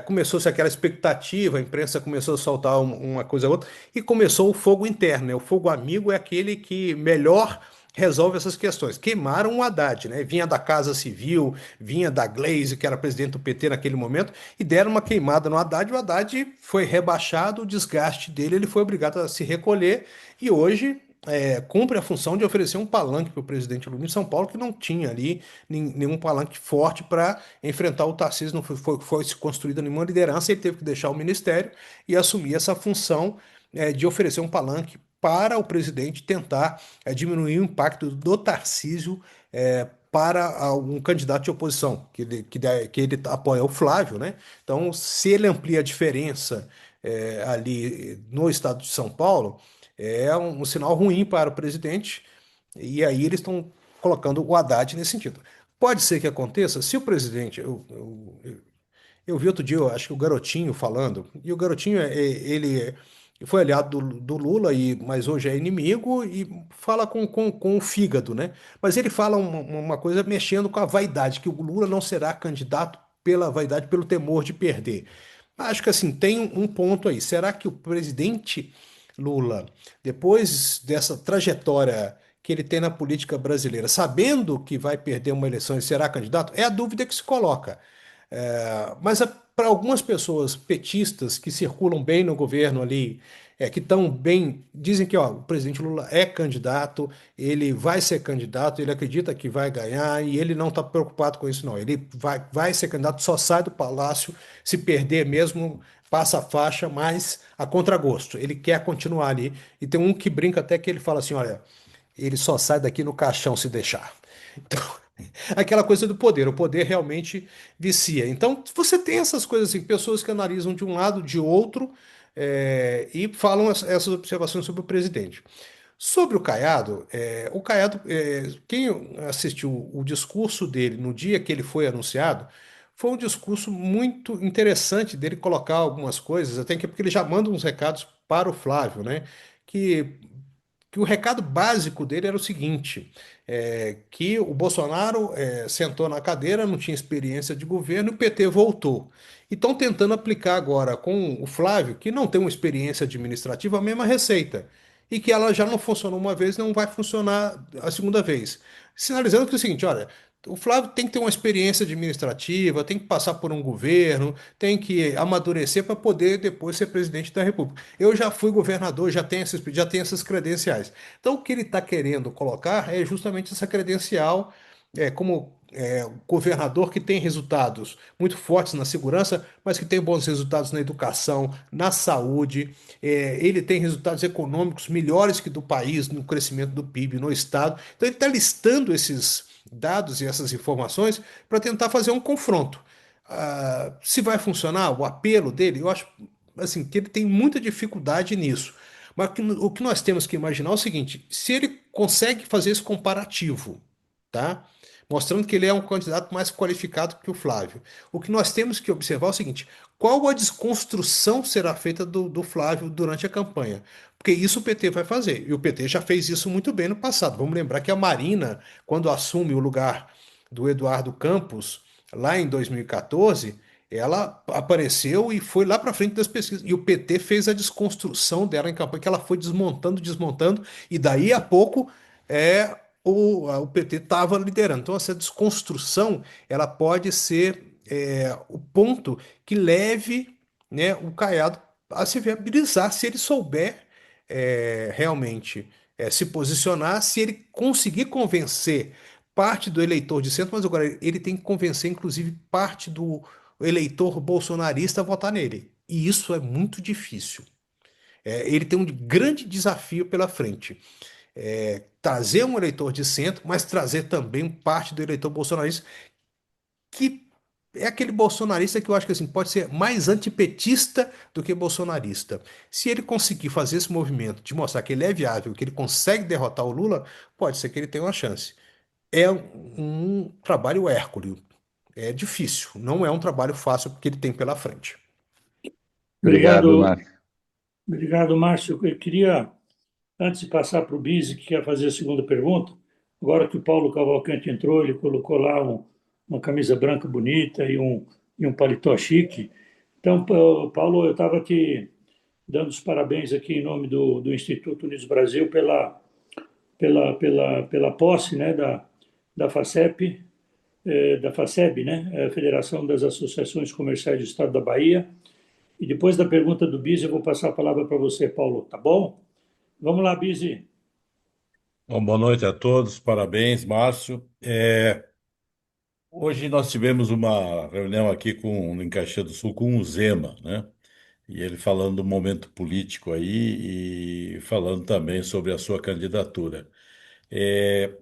começou-se aquela expectativa, a imprensa começou a soltar uma coisa ou outra, e começou o fogo interno, né? O fogo amigo é aquele que melhor resolve essas questões. Queimaram o Haddad, né? Vinha da Casa Civil, vinha da Glaze, que era presidente do PT naquele momento, e deram uma queimada no Haddad. O Haddad foi rebaixado, o desgaste dele, ele foi obrigado a se recolher, e hoje cumpre a função de oferecer um palanque para o presidente Lula em São Paulo, que não tinha ali nenhum palanque forte para enfrentar o Tarcísio, não foi se construída nenhuma liderança, ele teve que deixar o ministério e assumir essa função de oferecer um palanque para o presidente tentar diminuir o impacto do Tarcísio para um candidato de oposição, que ele apoia o Flávio, né? Então, se ele amplia a diferença ali no estado de São Paulo, é um sinal ruim para o presidente, e aí eles estão colocando o Haddad nesse sentido. Pode ser que aconteça se o presidente. Eu vi outro dia, eu acho que o Garotinho falando, e o Garotinho, ele foi aliado do Lula, mas hoje é inimigo, e fala com o fígado, né? Mas ele fala uma coisa mexendo com a vaidade, que o Lula não será candidato pela vaidade, pelo temor de perder. Acho que assim, tem um ponto aí. Será que o presidente Lula, depois dessa trajetória que ele tem na política brasileira, sabendo que vai perder uma eleição e será candidato, é a dúvida que se coloca. Mas para algumas pessoas petistas que circulam bem no governo ali, que estão bem, dizem que ó, o presidente Lula é candidato, ele vai ser candidato, ele acredita que vai ganhar e ele não está preocupado com isso, não. Ele vai ser candidato, só sai do palácio, se perder mesmo, passa a faixa, mas a contragosto. Ele quer continuar ali. E tem um que brinca até que ele fala assim: olha, ele só sai daqui no caixão se deixar. Então, aquela coisa do poder, o poder realmente vicia. Então, você tem essas coisas assim, pessoas que analisam de um lado, de outro, e falam essas observações sobre o presidente. Sobre o Caiado, quem assistiu o discurso dele no dia que ele foi anunciado, foi um discurso muito interessante dele colocar algumas coisas, até que porque ele já manda uns recados para o Flávio, né? Que que o recado básico dele era o seguinte, que o Bolsonaro sentou na cadeira, não tinha experiência de governo, e o PT voltou. E estão tentando aplicar agora com o Flávio, que não tem uma experiência administrativa, a mesma receita. E que ela já não funcionou uma vez, não vai funcionar a segunda vez. Sinalizando que é o seguinte, olha, o Flávio tem que ter uma experiência administrativa, tem que passar por um governo, tem que amadurecer para poder depois ser presidente da República. Eu já fui governador, já tenho essas credenciais. Então, o que ele está querendo colocar é justamente essa credencial, como governador que tem resultados muito fortes na segurança, mas que tem bons resultados na educação, na saúde. Ele tem resultados econômicos melhores que do país, no crescimento do PIB, no estado. Então, ele está listando esses dados e essas informações para tentar fazer um confronto. Se vai funcionar o apelo dele, eu acho assim, que ele tem muita dificuldade nisso. Mas o que nós temos que imaginar é o seguinte: se ele consegue fazer esse comparativo, tá? Mostrando que ele é um candidato mais qualificado que o Flávio. O que nós temos que observar é o seguinte: qual a desconstrução será feita do Flávio durante a campanha? Porque isso o PT vai fazer. E o PT já fez isso muito bem no passado. Vamos lembrar que a Marina, quando assume o lugar do Eduardo Campos, lá em 2014, ela apareceu e foi lá para frente das pesquisas. E o PT fez a desconstrução dela em campanha, que ela foi desmontando, desmontando, e daí a pouco o PT estava liderando. Então, essa desconstrução ela pode ser o ponto que leve, né, o Caiado a se viabilizar, se ele souber realmente se posicionar, se ele conseguir convencer parte do eleitor de centro, mas agora ele tem que convencer, inclusive, parte do eleitor bolsonarista a votar nele. E isso é muito difícil. Ele tem um grande desafio pela frente. Trazer um eleitor de centro, mas trazer também parte do eleitor bolsonarista, que é aquele bolsonarista que eu acho que assim, pode ser mais antipetista do que bolsonarista. Se ele conseguir fazer esse movimento de mostrar que ele é viável, que ele consegue derrotar o Lula, pode ser que ele tenha uma chance. É um trabalho hércules. É difícil, não é um trabalho fácil porque ele tem pela frente. Obrigado, Obrigado, Márcio. obrigado, Márcio. Eu queria, antes de passar para o Bise, que quer fazer a segunda pergunta, agora que o Paulo Cavalcante entrou, ele colocou lá uma camisa branca bonita e um paletó chique. Então, Paulo, eu estava te dando os parabéns aqui em nome do Instituto Unidos Brasil pela posse, né, da FACEP, da FACEB, né, Federação das Associações Comerciais do Estado da Bahia. E depois da pergunta do Bise, eu vou passar a palavra para você, Paulo, tá bom? Vamos lá, Bise. Bom, boa noite a todos, parabéns, Márcio. Hoje nós tivemos uma reunião aqui em Caxias do Sul com o Zema, né? E ele falando do momento político aí e falando também sobre a sua candidatura. É,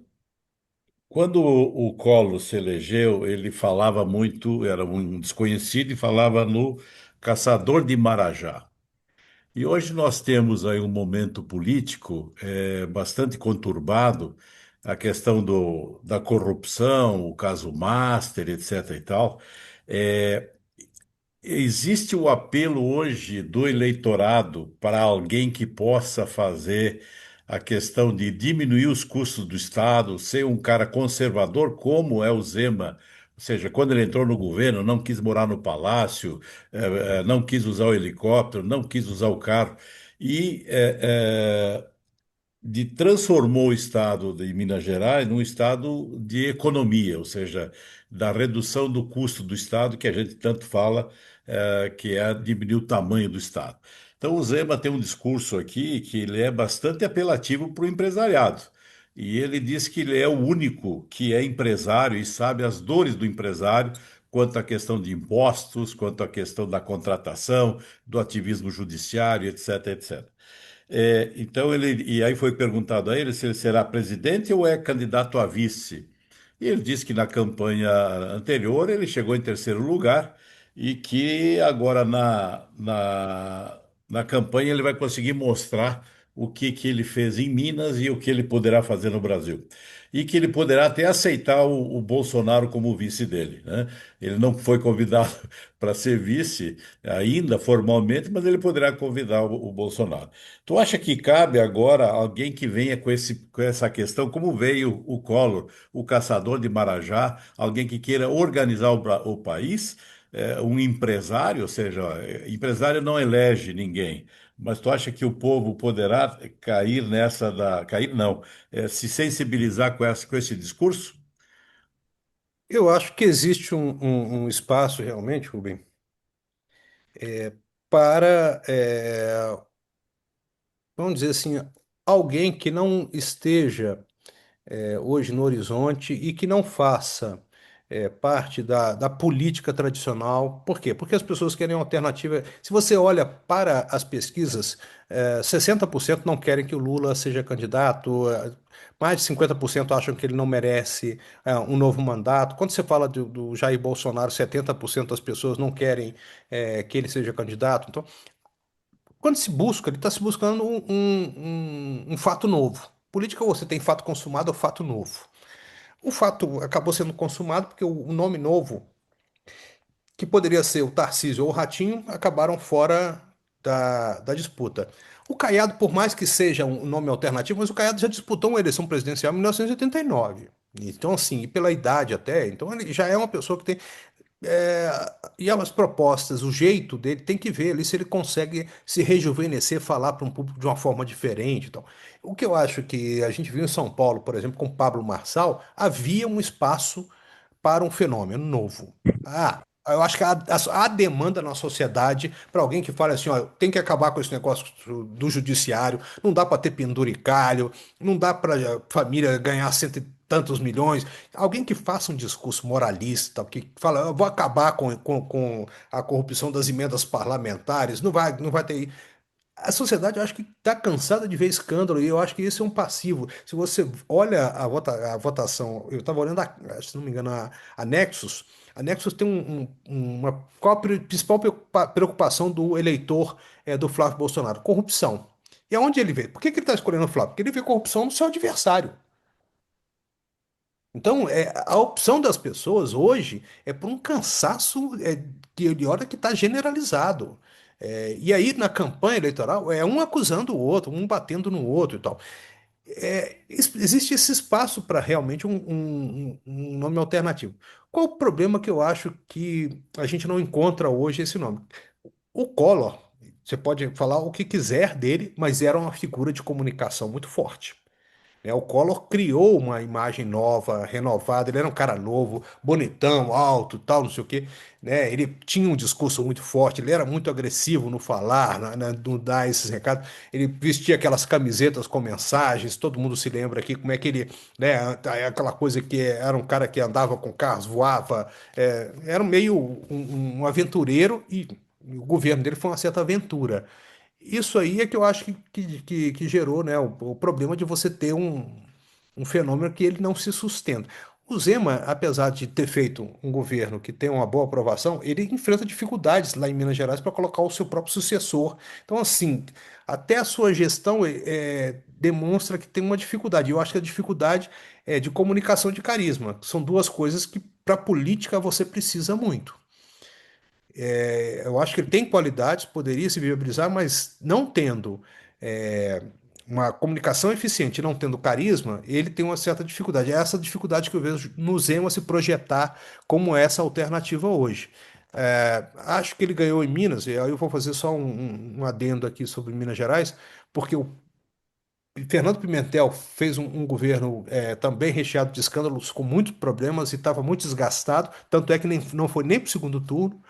Quando o Collor se elegeu, ele falava muito, era um desconhecido e falava no caçador de Marajá. E hoje nós temos aí um momento político bastante conturbado, a questão da corrupção, o caso Master, etc. e tal. É, Existe o apelo hoje do eleitorado para alguém que possa fazer a questão de diminuir os custos do Estado, ser um cara conservador, como é o Zema. Ou seja, quando ele entrou no governo, não quis morar no palácio, não quis usar o helicóptero, não quis usar o carro. E transformou o estado de Minas Gerais num estado de economia, ou seja, da redução do custo do estado, que a gente tanto fala, que é diminuir o tamanho do estado. Então, o Zema tem um discurso aqui que ele é bastante apelativo para o empresariado. E ele diz que ele é o único que é empresário e sabe as dores do empresário quanto à questão de impostos, quanto à questão da contratação, do ativismo judiciário, etc, etc. Então e aí foi perguntado a ele se ele será presidente ou é candidato a vice. E ele disse que na campanha anterior ele chegou em terceiro lugar e que agora na campanha ele vai conseguir mostrar o que ele fez em Minas e o que ele poderá fazer no Brasil. E que ele poderá até aceitar o Bolsonaro como vice dele, né? Ele não foi convidado para ser vice ainda formalmente, mas ele poderá convidar o Bolsonaro. Tu acha que cabe agora alguém que venha com essa questão, como veio o Collor, o caçador de Marajá, alguém que queira organizar o país, um empresário, ou seja, empresário não elege ninguém, mas tu acha que o povo poderá cair nessa cair não, se sensibilizar com esse discurso? Eu acho que existe um espaço realmente, Rubem, para, vamos dizer assim, alguém que não esteja hoje no horizonte e que não faça parte da política tradicional. Por quê? Porque as pessoas querem uma alternativa. Se você olha para as pesquisas, 60% não querem que o Lula seja candidato, mais de 50% acham que ele não merece um novo mandato. Quando você fala do Jair Bolsonaro, 70% das pessoas não querem que ele seja candidato. Então, quando se busca, ele está se buscando um fato novo. Política, você tem fato consumado ou fato novo. O fato acabou sendo consumado porque o nome novo, que poderia ser o Tarcísio ou o Ratinho, acabaram fora da disputa. O Caiado, por mais que seja um nome alternativo, mas o Caiado já disputou uma eleição presidencial em 1989. Então, assim, e pela idade até, então ele já é uma pessoa que tem é, e as propostas, o jeito dele, tem que ver ali se ele consegue se rejuvenescer, falar para um público de uma forma diferente. Então, o que eu acho que a gente viu em São Paulo, por exemplo, com Pablo Marçal, havia um espaço para um fenômeno novo. Eu acho que há demanda na sociedade para alguém que fale assim, ó, tem que acabar com esse negócio do judiciário, não dá para ter penduricalho, não dá para a família ganhar cento e tantos milhões. Alguém que faça um discurso moralista, que fala, eu vou acabar com a corrupção das emendas parlamentares, não vai ter. A sociedade, eu acho que está cansada de ver escândalo e eu acho que isso é um passivo. Se você olha a votação, eu estava olhando, se não me engano, a Nexus. A Nexus tem qual a principal preocupação do eleitor do Flávio Bolsonaro? Corrupção. E aonde ele vê? Por que ele está escolhendo o Flávio? Porque ele vê corrupção no seu adversário. Então, a opção das pessoas hoje é por um cansaço que ele olha que está generalizado. E aí, na campanha eleitoral, é um acusando o outro, um batendo no outro e tal. Existe esse espaço para realmente um nome alternativo. Qual o problema que eu acho que a gente não encontra hoje esse nome? O Collor, você pode falar o que quiser dele, mas era uma figura de comunicação muito forte. O Collor criou uma imagem nova, renovada. Ele era um cara novo, bonitão, alto, tal, não sei o quê, né? Ele tinha um discurso muito forte, ele era muito agressivo no falar, no dar esses recados. Ele vestia aquelas camisetas com mensagens. Todo mundo se lembra aqui como é que ele, né? Aquela coisa que era um cara que andava com carros, voava, era meio um aventureiro e o governo dele foi uma certa aventura. Isso aí é que eu acho que gerou, né, o problema de você ter um fenômeno que ele não se sustenta. O Zema, apesar de ter feito um governo que tem uma boa aprovação, ele enfrenta dificuldades lá em Minas Gerais para colocar o seu próprio sucessor. Então, assim, até a sua gestão demonstra que tem uma dificuldade. Eu acho que a dificuldade é de comunicação e de carisma. São duas coisas que, para a política, você precisa muito. Eu acho que ele tem qualidades, poderia se viabilizar, mas não tendo é, uma comunicação eficiente, não tendo carisma, ele tem uma certa dificuldade. É essa dificuldade que eu vejo no Zema se projetar como essa alternativa hoje. Acho que ele ganhou em Minas, e aí eu vou fazer só um adendo aqui sobre Minas Gerais, porque Fernando Pimentel fez um governo também recheado de escândalos, com muitos problemas e estava muito desgastado, tanto é que não foi nem para o segundo turno.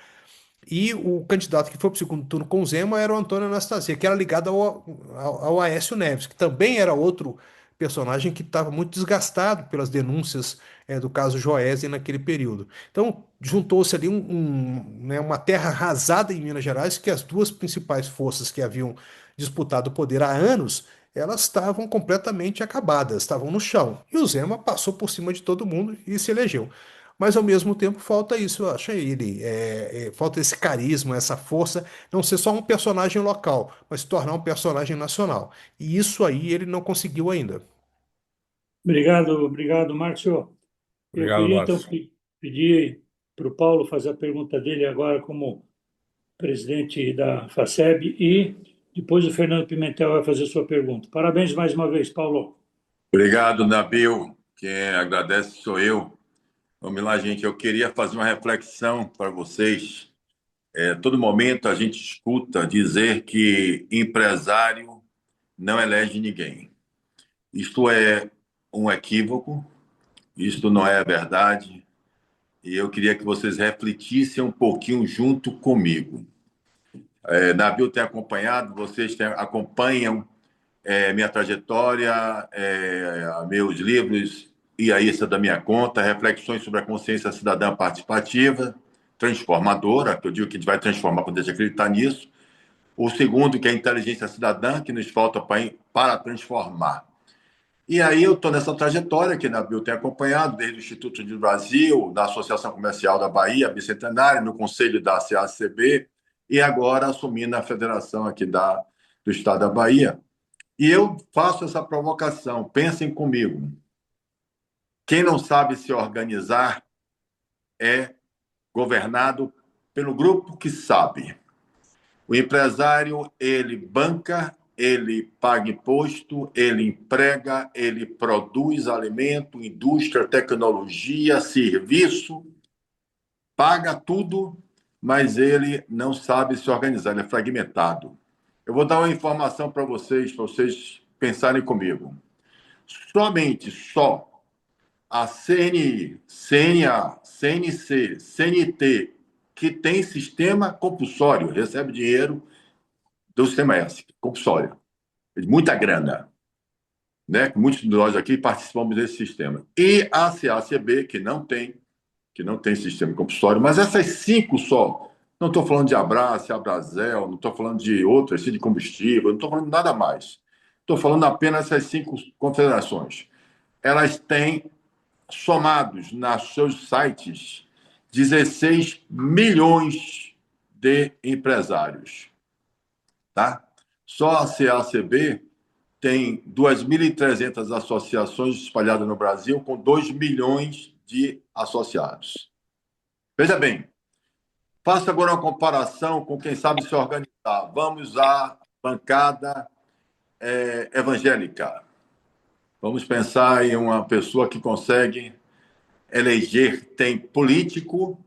E o candidato que foi para o segundo turno com o Zema era o Antônio Anastasia, que era ligado ao Aécio Neves, que também era outro personagem que estava muito desgastado pelas denúncias do caso Joesley naquele período. Então, juntou-se ali né, uma terra arrasada em Minas Gerais, que as duas principais forças que haviam disputado o poder há anos, elas estavam completamente acabadas, estavam no chão. E o Zema passou por cima de todo mundo e se elegeu. Mas ao mesmo tempo falta isso, eu acho, a ele. Falta esse carisma, essa força, não ser só um personagem local, mas se tornar um personagem nacional. E isso aí ele não conseguiu ainda. Obrigado, Márcio. Eu Obrigado, queria, então, Márcio. pedir para o Paulo fazer a pergunta dele agora como presidente da FACEB e depois o Fernando Pimentel vai fazer sua pergunta. Parabéns mais uma vez, Paulo. Obrigado, Nabil. Quem agradece sou eu. Vamos lá, gente. Eu queria fazer uma reflexão para vocês. Todo momento a gente escuta dizer que empresário não elege ninguém. Isto é um equívoco, isto não é verdade, e eu queria que vocês refletissem um pouquinho junto comigo. Nabil tem acompanhado, vocês acompanham minha trajetória, meus livros e a Isso da Minha Conta, reflexões sobre a consciência cidadã participativa, transformadora, que eu digo que a gente vai transformar quando a gente acreditar nisso. O segundo, que é a inteligência cidadã, que nos falta para transformar. E aí eu estou nessa trajetória que a Nabil tem acompanhado, desde o Instituto do Brasil, da Associação Comercial da Bahia, Bicentenário, no Conselho da CACB, e agora assumindo a federação aqui do Estado da Bahia. E eu faço essa provocação, pensem comigo. Quem não sabe se organizar é governado pelo grupo que sabe. O empresário, ele banca, ele paga imposto, ele emprega, ele produz alimento, indústria, tecnologia, serviço, paga tudo, mas ele não sabe se organizar, ele é fragmentado. Eu vou dar uma informação para vocês pensarem comigo. Só a CNI, CNA, CNC, CNT, que tem sistema compulsório, recebe dinheiro do sistema S, compulsório. Muita grana, né? Muitos de nós aqui participamos desse sistema. E a CACB, que não tem sistema compulsório, mas essas 5 só. Não estou falando de Abrace, Abrazel, não estou falando de outras, de combustível, não estou falando de nada mais. Estou falando apenas dessas 5 confederações. Elas têm, somados nos seus sites, 16 milhões de empresários. Tá? Só a CACB tem 2.300 associações espalhadas no Brasil, com 2 milhões de associados. Veja bem, faça agora uma comparação com quem sabe se organizar. Vamos à bancada evangélica. Vamos pensar em uma pessoa que consegue eleger, tem político,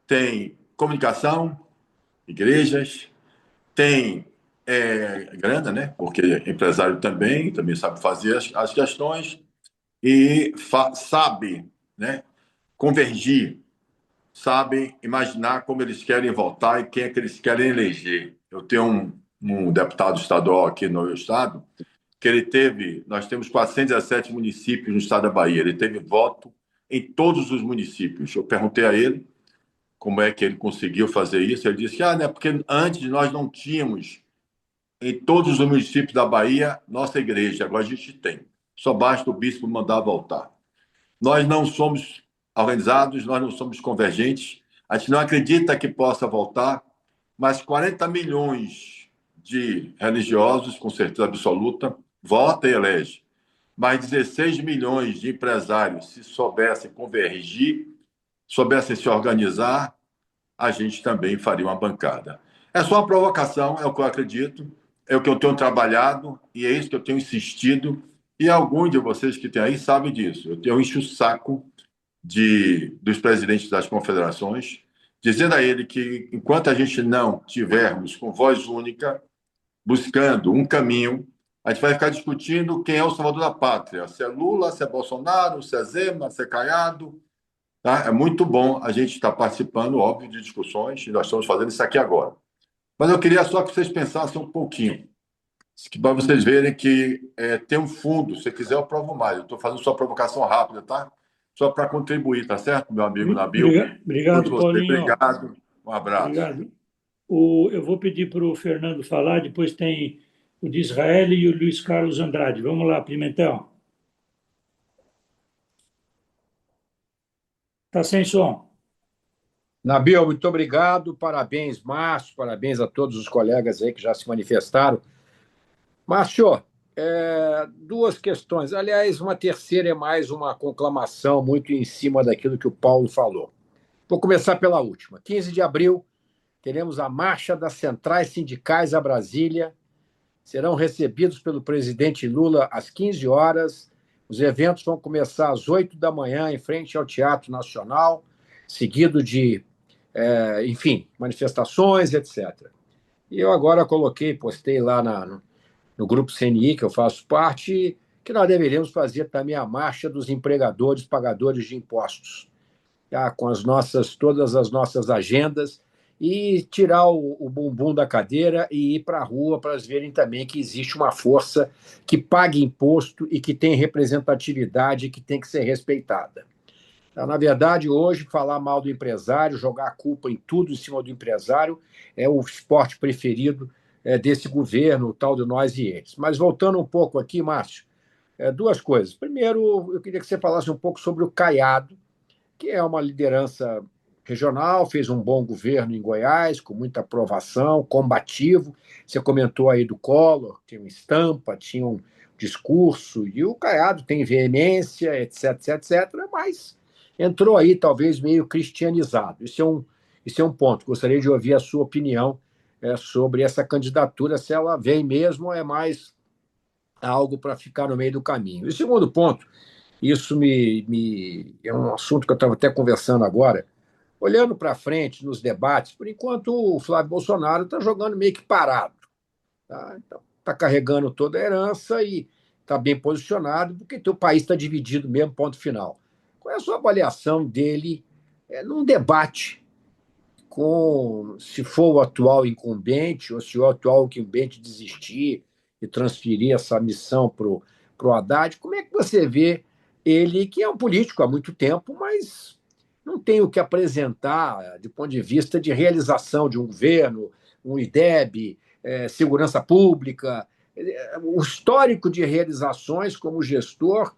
tem comunicação, igrejas, tem grana, né? Porque empresário também sabe fazer as questões e sabe, né, convergir, sabe imaginar como eles querem votar e quem é que eles querem eleger. Eu tenho um deputado estadual aqui no meu estado, que nós temos 417 municípios no estado da Bahia, ele teve voto em todos os municípios. Eu perguntei a ele como é que ele conseguiu fazer isso, ele disse que, né, porque antes nós não tínhamos em todos os municípios da Bahia nossa igreja, agora a gente tem. Só basta o bispo mandar voltar. Nós não somos organizados, nós não somos convergentes, a gente não acredita que possa voltar, mas 40 milhões de religiosos, com certeza absoluta, vota e elege. Mas 16 milhões de empresários, se soubessem convergir, soubessem se organizar, a gente também faria uma bancada. É só uma provocação, é o que eu acredito, é o que eu tenho trabalhado e é isso que eu tenho insistido. E alguns de vocês que têm aí sabem disso. Eu encho o saco dos presidentes das confederações, dizendo a ele que enquanto a gente não tivermos com voz única, buscando um caminho, a gente vai ficar discutindo quem é o salvador da pátria. Se é Lula, se é Bolsonaro, se é Zema, se é Caiado. Tá? É muito bom a gente estar participando, óbvio, de discussões, e nós estamos fazendo isso aqui agora. Mas eu queria só que vocês pensassem um pouquinho, para vocês verem que tem um fundo. Se quiser, eu provo mais. Eu estou fazendo só provocação rápida, tá? Só para contribuir, tá certo, meu amigo Nabil? Obrigado, Todos vocês, Paulinho. obrigado. Um abraço. Obrigado. Eu vou pedir para o Fernando falar, depois tem o de Israel e o Luiz Carlos Andrade. Vamos lá, Pimentel. Está sem som. Nabil, muito obrigado. Parabéns, Márcio. Parabéns a todos os colegas aí que já se manifestaram. Márcio, duas questões. Aliás, uma terceira é mais uma conclamação muito em cima daquilo que o Paulo falou. Vou começar pela última. 15 de abril, teremos a marcha das centrais sindicais a Brasília. Serão recebidos pelo presidente Lula às 15 horas. Os eventos vão começar às 8 da manhã, em frente ao Teatro Nacional, seguido de, enfim, manifestações, etc. E eu agora postei lá no grupo CNI, que eu faço parte, que nós deveríamos fazer também a marcha dos empregadores, pagadores de impostos, tá? Com todas as nossas agendas, e tirar o bumbum da cadeira e ir para a rua para eles verem também que existe uma força que paga imposto e que tem representatividade e que tem que ser respeitada. Então, na verdade, hoje, falar mal do empresário, jogar a culpa em tudo em cima do empresário, é o esporte preferido desse governo, o tal de nós e eles. Mas voltando um pouco aqui, Márcio, duas coisas. Primeiro, eu queria que você falasse um pouco sobre o Caiado, que é uma liderança regional, fez um bom governo em Goiás, com muita aprovação, combativo. Você comentou aí do Collor, tinha uma estampa, tinha um discurso, e o Caiado tem veemência, etc, etc, mas entrou aí talvez meio cristianizado. Isso é um ponto. Gostaria de ouvir a sua opinião sobre essa candidatura, se ela vem mesmo ou é mais algo para ficar no meio do caminho. E o segundo ponto, isso é um assunto que eu estava até conversando agora, olhando para frente nos debates, por enquanto o Flávio Bolsonaro está jogando meio que parado. Tá? Então, está carregando toda a herança e está bem posicionado, porque o país está dividido mesmo, ponto final. Qual é a sua avaliação dele num debate se for o atual incumbente, ou se o atual incumbente desistir e transferir essa missão para o Haddad? Como é que você vê ele, que é um político há muito tempo, mas não tem o que apresentar do ponto de vista de realização de um governo, um IDEB, segurança pública, o histórico de realizações como gestor,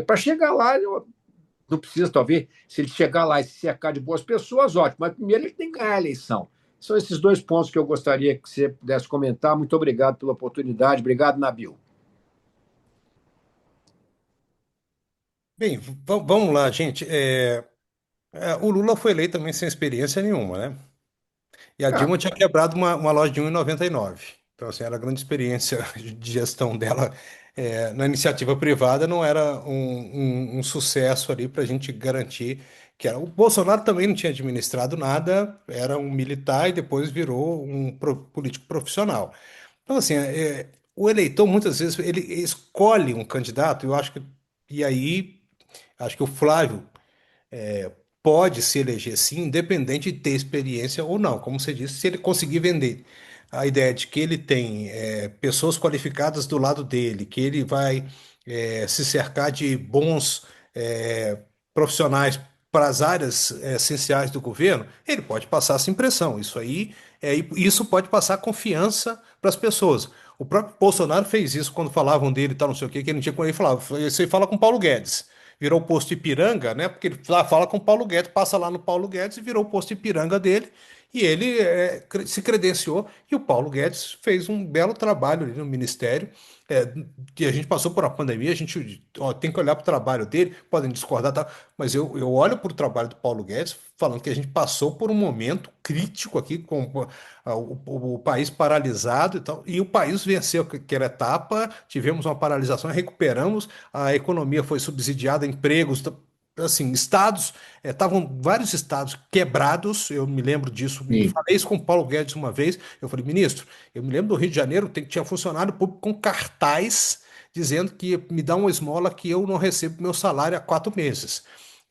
para chegar lá, não precisa, talvez, se ele chegar lá e se cercar de boas pessoas, ótimo, mas primeiro ele tem que ganhar a eleição. São esses dois pontos que eu gostaria que você pudesse comentar. Muito obrigado pela oportunidade. Obrigado, Nabil. Bem, vamos lá, gente. O Lula foi eleito também sem experiência nenhuma, né? E a Dilma tinha quebrado uma loja de 1,99. Então, assim, era a grande experiência de gestão dela na iniciativa privada, não era um sucesso ali para a gente garantir que era. O Bolsonaro também não tinha administrado nada, era um militar e depois virou um político profissional. Então, assim, o eleitor muitas vezes ele escolhe um candidato, eu acho que, e aí, acho que o Flávio pode se eleger sim, independente de ter experiência ou não. Como você disse, se ele conseguir vender a ideia de que ele tem pessoas qualificadas do lado dele, que ele vai se cercar de bons profissionais para as áreas essenciais do governo, ele pode passar essa impressão. Isso pode passar confiança para as pessoas. O próprio Bolsonaro fez isso quando falavam dele e tal, não sei o quê, que ele não tinha com ele, falava, você fala com Paulo Guedes. Virou o posto Ipiranga, né? Porque ele fala com o Paulo Guedes, passa lá no Paulo Guedes e virou o posto Ipiranga dele. E ele se credenciou e o Paulo Guedes fez um belo trabalho ali no Ministério. Que a gente passou por uma pandemia, a gente tem que olhar para o trabalho dele, podem discordar, tá? Mas eu olho para o trabalho do Paulo Guedes falando que a gente passou por um momento crítico aqui com o país paralisado e tal, e o país venceu aquela etapa, tivemos uma paralisação, recuperamos, a economia foi subsidiada, empregos assim, estados, estavam vários estados quebrados, eu me lembro disso, e Sim. falei isso com o Paulo Guedes uma vez, eu falei, ministro, eu me lembro do Rio de Janeiro, tinha funcionário público com cartaz dizendo que ia me dá uma esmola que eu não recebo meu salário há 4 meses.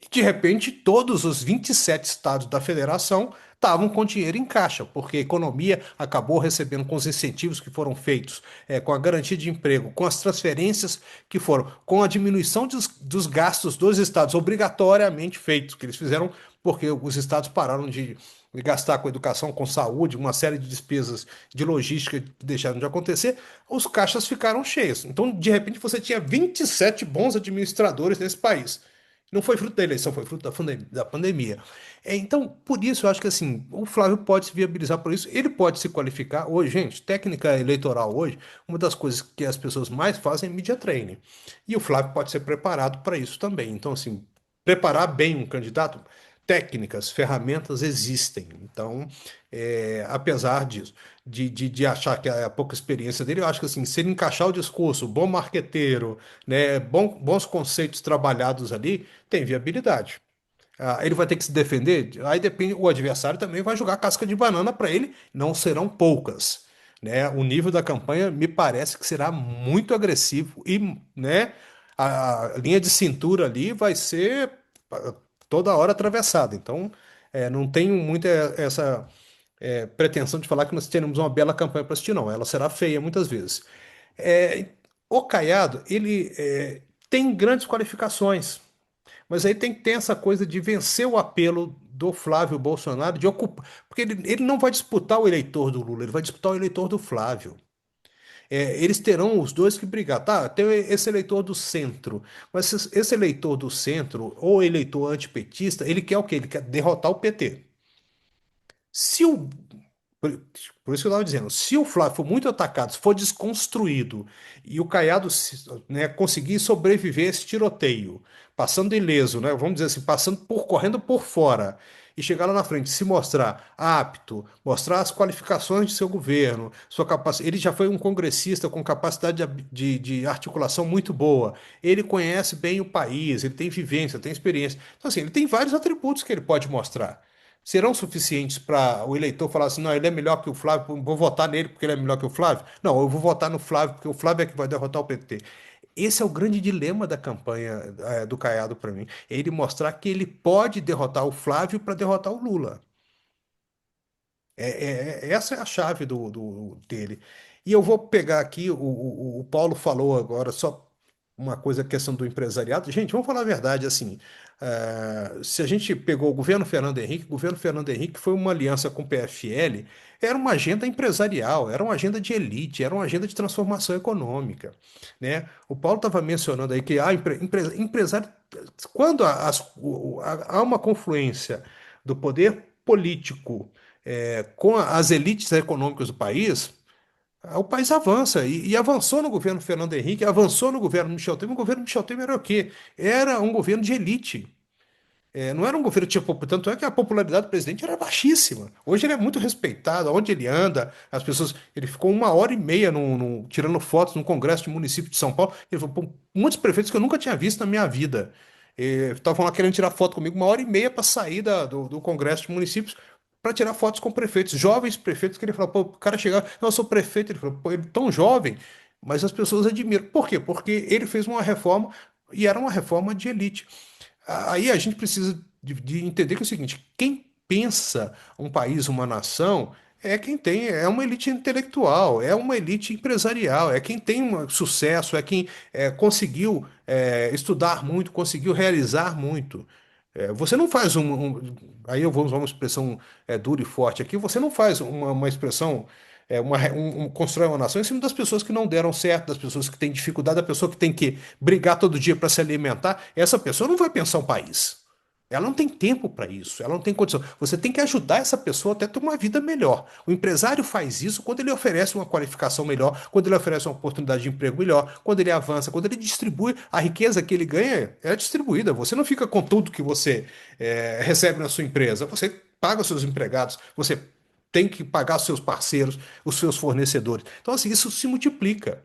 E, de repente, todos os 27 estados da federação estavam com dinheiro em caixa, porque a economia acabou recebendo com os incentivos que foram feitos, com a garantia de emprego, com as transferências que foram, com a diminuição dos gastos dos estados obrigatoriamente feitos, que eles fizeram porque os estados pararam de gastar com educação, com saúde, uma série de despesas de logística que deixaram de acontecer, os caixas ficaram cheios. Então, de repente, você tinha 27 bons administradores nesse país. Não foi fruto da eleição, foi fruto da pandemia. Então, por isso, eu acho que assim, o Flávio pode se viabilizar por isso, ele pode se qualificar. Hoje, gente, técnica eleitoral hoje, uma das coisas que as pessoas mais fazem é media training. E o Flávio pode ser preparado para isso também. Então, assim, preparar bem um candidato, técnicas, ferramentas existem. Então, apesar disso, de achar que é a pouca experiência dele, eu acho que assim, se ele encaixar o discurso, bom marqueteiro, né, bons conceitos trabalhados ali, tem viabilidade. Ele vai ter que se defender, aí depende, o adversário também vai jogar casca de banana para ele, não serão poucas. Né? O nível da campanha me parece que será muito agressivo e, né, a linha de cintura ali vai ser toda hora atravessada. Então, não tenho muita essa pretensão de falar que nós teremos uma bela campanha para assistir, não. Ela será feia muitas vezes. É, o Caiado, ele tem grandes qualificações, mas aí tem que ter essa coisa de vencer o apelo do Flávio Bolsonaro, de ocupar, porque ele não vai disputar o eleitor do Lula, ele vai disputar o eleitor do Flávio. Eles terão os dois que brigar, tá? Tem esse eleitor do centro, mas esse eleitor do centro, ou eleitor antipetista, ele quer o quê? Ele quer derrotar o PT. Se o por, por isso que eu estava dizendo, se o Flávio for muito atacado, se for desconstruído e o Caiado né, conseguir sobreviver a esse tiroteio, passando ileso, né, vamos dizer assim, correndo por fora e chegar lá na frente, se mostrar apto, mostrar as qualificações de seu governo, sua capacidade, ele já foi um congressista com capacidade de articulação muito boa, ele conhece bem o país, ele tem vivência, tem experiência, então assim, ele tem vários atributos que ele pode mostrar serão suficientes para o eleitor falar assim, não, ele é melhor que o Flávio, vou votar nele porque ele é melhor que o Flávio? Não, eu vou votar no Flávio porque o Flávio é que vai derrotar o PT. Esse é o grande dilema da campanha do Caiado para mim. É ele mostrar que ele pode derrotar o Flávio para derrotar o Lula. Essa é a chave dele. E eu vou pegar aqui, o Paulo falou agora, só uma coisa, a questão do empresariado. Gente, vamos falar a verdade, assim, se a gente pegou o governo Fernando Henrique foi uma aliança com o PFL, era uma agenda empresarial, era uma agenda de elite, era uma agenda de transformação econômica, né? O Paulo estava mencionando aí que empresário, quando há uma confluência do poder político com as elites econômicas do país, o país avança e avançou no governo Fernando Henrique, avançou no governo Michel Temer. O governo Michel Temer era o quê? Era um governo de elite. Não era um governo tipo, tanto é que a popularidade do presidente era baixíssima. Hoje ele é muito respeitado, onde ele anda, as pessoas. Ele ficou 1 hora e meia tirando fotos no Congresso do município de São Paulo. Ele falou, pô, muitos prefeitos que eu nunca tinha visto na minha vida. Estavam lá querendo tirar foto comigo 1 hora e meia para sair do Congresso de Municípios para tirar fotos com prefeitos, jovens prefeitos, que ele falou, pô, o cara chegava, não, eu sou prefeito, ele falou, pô, ele é tão jovem, mas as pessoas admiram. Por quê? Porque ele fez uma reforma e era uma reforma de elite. Aí a gente precisa de entender que é o seguinte: quem pensa um país, uma nação, é uma elite intelectual, é uma elite empresarial, é quem tem sucesso, é quem conseguiu estudar muito, conseguiu realizar muito. Você não faz aí eu vou usar uma expressão dura e forte aqui, você não faz uma expressão, constrói uma nação em cima das pessoas que não deram certo, das pessoas que têm dificuldade, da pessoa que tem que brigar todo dia para se alimentar. Essa pessoa não vai pensar um país. Ela não tem tempo para isso, ela não tem condição. Você tem que ajudar essa pessoa até ter uma vida melhor. O empresário faz isso quando ele oferece uma qualificação melhor, quando ele oferece uma oportunidade de emprego melhor, quando ele avança, quando ele distribui a riqueza que ele ganha, é distribuída. Você não fica com tudo que você recebe na sua empresa. Você paga os seus empregados, você tem que pagar os seus parceiros, os seus fornecedores. Então, assim, isso se multiplica.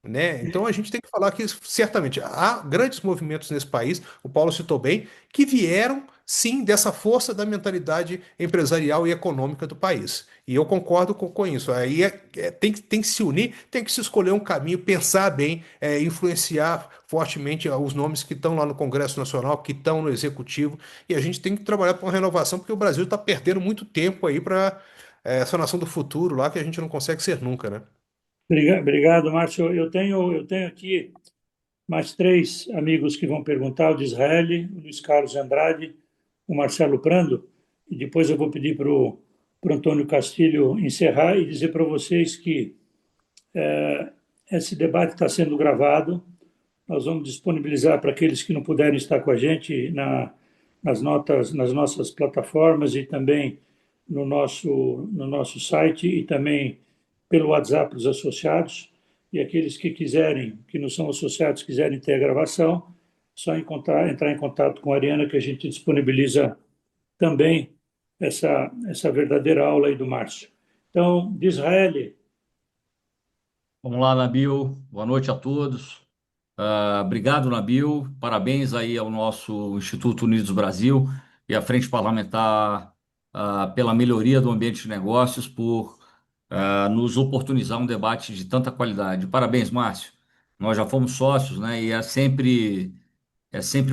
né? Então a gente tem que falar que certamente há grandes movimentos nesse país, o Paulo citou bem, que vieram sim dessa força da mentalidade empresarial e econômica do país. E eu concordo com isso. Aí tem que se unir, tem que se escolher um caminho, pensar bem, influenciar fortemente os nomes que estão lá no Congresso Nacional, que estão no Executivo, e a gente tem que trabalhar por uma renovação, porque o Brasil está perdendo muito tempo aí para essa nação do futuro lá que a gente não consegue ser nunca, né? Obrigado, Márcio. Eu tenho aqui mais três amigos que vão perguntar: o de Israel, o Luiz Carlos Andrade, o Marcelo Prando, e depois eu vou pedir para o Antônio Castilho encerrar e dizer para vocês que esse debate está sendo gravado. Nós vamos disponibilizar para aqueles que não puderem estar com a gente nas nossas plataformas e também no nosso site e também pelo WhatsApp dos associados. E aqueles que quiserem, que não são associados, quiserem ter a gravação, só entrar em contato com a Ariana, que a gente disponibiliza também essa verdadeira aula aí do Márcio. Então, de Israel, Vamos lá, Nabil. Boa noite a todos. Obrigado, Nabil. Parabéns aí ao nosso Instituto Unidos Brasil e à Frente Parlamentar, pela melhoria do ambiente de negócios, por nos oportunizar um debate de tanta qualidade. Parabéns, Márcio. Nós já fomos sócios, né? E é sempre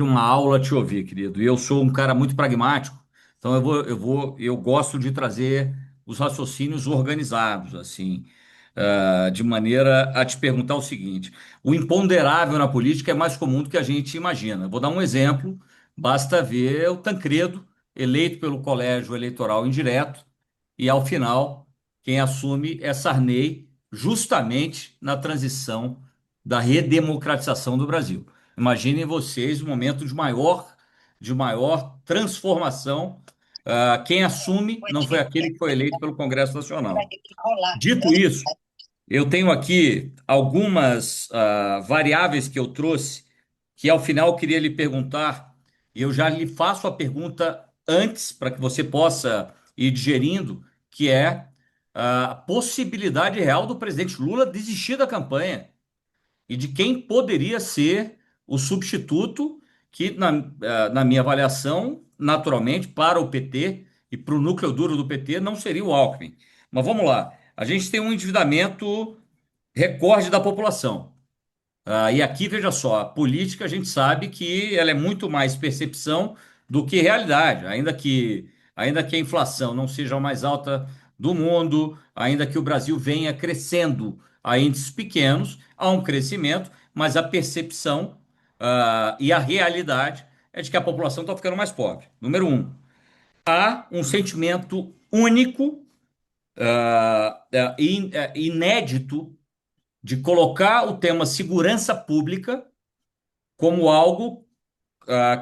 uma aula te ouvir, querido. E eu sou um cara muito pragmático, então eu gosto de trazer os raciocínios organizados, assim, de maneira a te perguntar o seguinte: o imponderável na política é mais comum do que a gente imagina. Vou dar um exemplo: basta ver o Tancredo, eleito pelo colégio eleitoral indireto, e ao final, quem assume é Sarney, justamente na transição da redemocratização do Brasil. Imaginem vocês o momento de maior transformação. Quem assume não foi aquele que foi eleito pelo Congresso Nacional. Dito isso, eu tenho aqui algumas variáveis que eu trouxe, que ao final eu queria lhe perguntar, e eu já lhe faço a pergunta antes, para que você possa ir digerindo, que é a possibilidade real do presidente Lula desistir da campanha e de quem poderia ser o substituto, que, na minha avaliação, naturalmente, para o PT e para o núcleo duro do PT, não seria o Alckmin. Mas vamos lá. A gente tem um endividamento recorde da população. E aqui, veja só, a política a gente sabe que ela é muito mais percepção do que realidade, ainda que a inflação não seja a mais alta do mundo, ainda que o Brasil venha crescendo a índices pequenos, há um crescimento, mas a percepção, e a realidade é de que a população está ficando mais pobre. Número um, há um sentimento único, inédito, de colocar o tema segurança pública como algo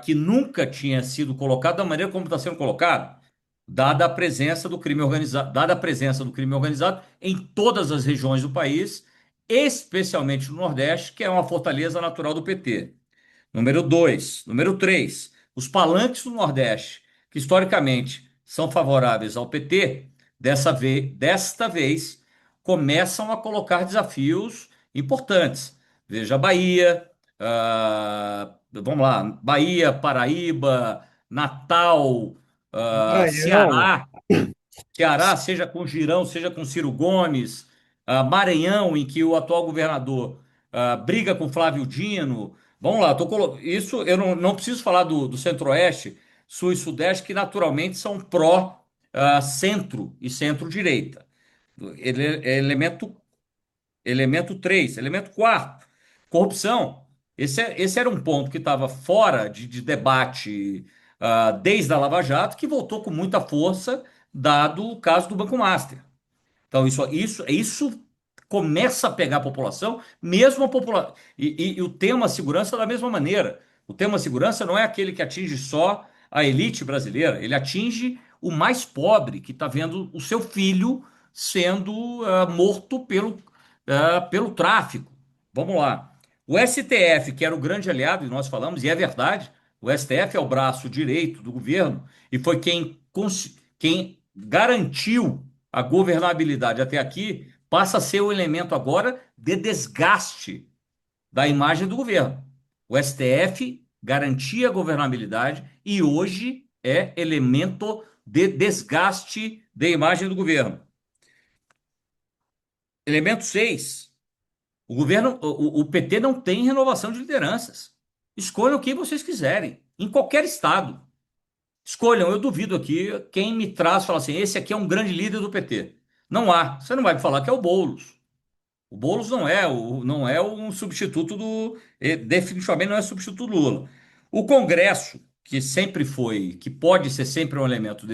que nunca tinha sido colocado da maneira como está sendo colocado, dada a presença do crime organizado em todas as regiões do país, especialmente no Nordeste, que é uma fortaleza natural do PT. Número dois. Número três, os palanques do Nordeste, que historicamente são favoráveis ao PT, desta vez começam a colocar desafios importantes. Veja a Bahia, vamos lá, Bahia, Paraíba, Natal, Maranhão. Ceará, seja com Girão, seja com Ciro Gomes, Maranhão, em que o atual governador briga com Flávio Dino. Vamos lá, isso eu não preciso falar do Centro-Oeste, Sul e Sudeste, que naturalmente são pró-centro e centro-direita. Elemento 3. Elemento quarto, corrupção. Esse era um ponto que estava fora de debate desde a Lava Jato, que voltou com muita força, dado o caso do Banco Master. Então, isso começa a pegar a população, mesmo a população. E o tema segurança da mesma maneira. O tema segurança não é aquele que atinge só a elite brasileira, ele atinge o mais pobre, que está vendo o seu filho sendo morto pelo tráfico. Vamos lá. O STF, que era o grande aliado, e nós falamos, e é verdade, o STF é o braço direito do governo e foi quem garantiu a governabilidade até aqui, passa a ser o elemento agora de desgaste da imagem do governo. O STF garantia a governabilidade e hoje é elemento de desgaste da imagem do governo. Elemento 6. O PT não tem renovação de lideranças. Escolham quem vocês quiserem, em qualquer estado. Escolham, eu duvido aqui, quem me traz e fala assim, esse aqui é um grande líder do PT. Não há. Você não vai me falar que é o Boulos. O Boulos não é um substituto definitivamente não é substituto do Lula. O Congresso, que sempre foi, que pode ser sempre um elemento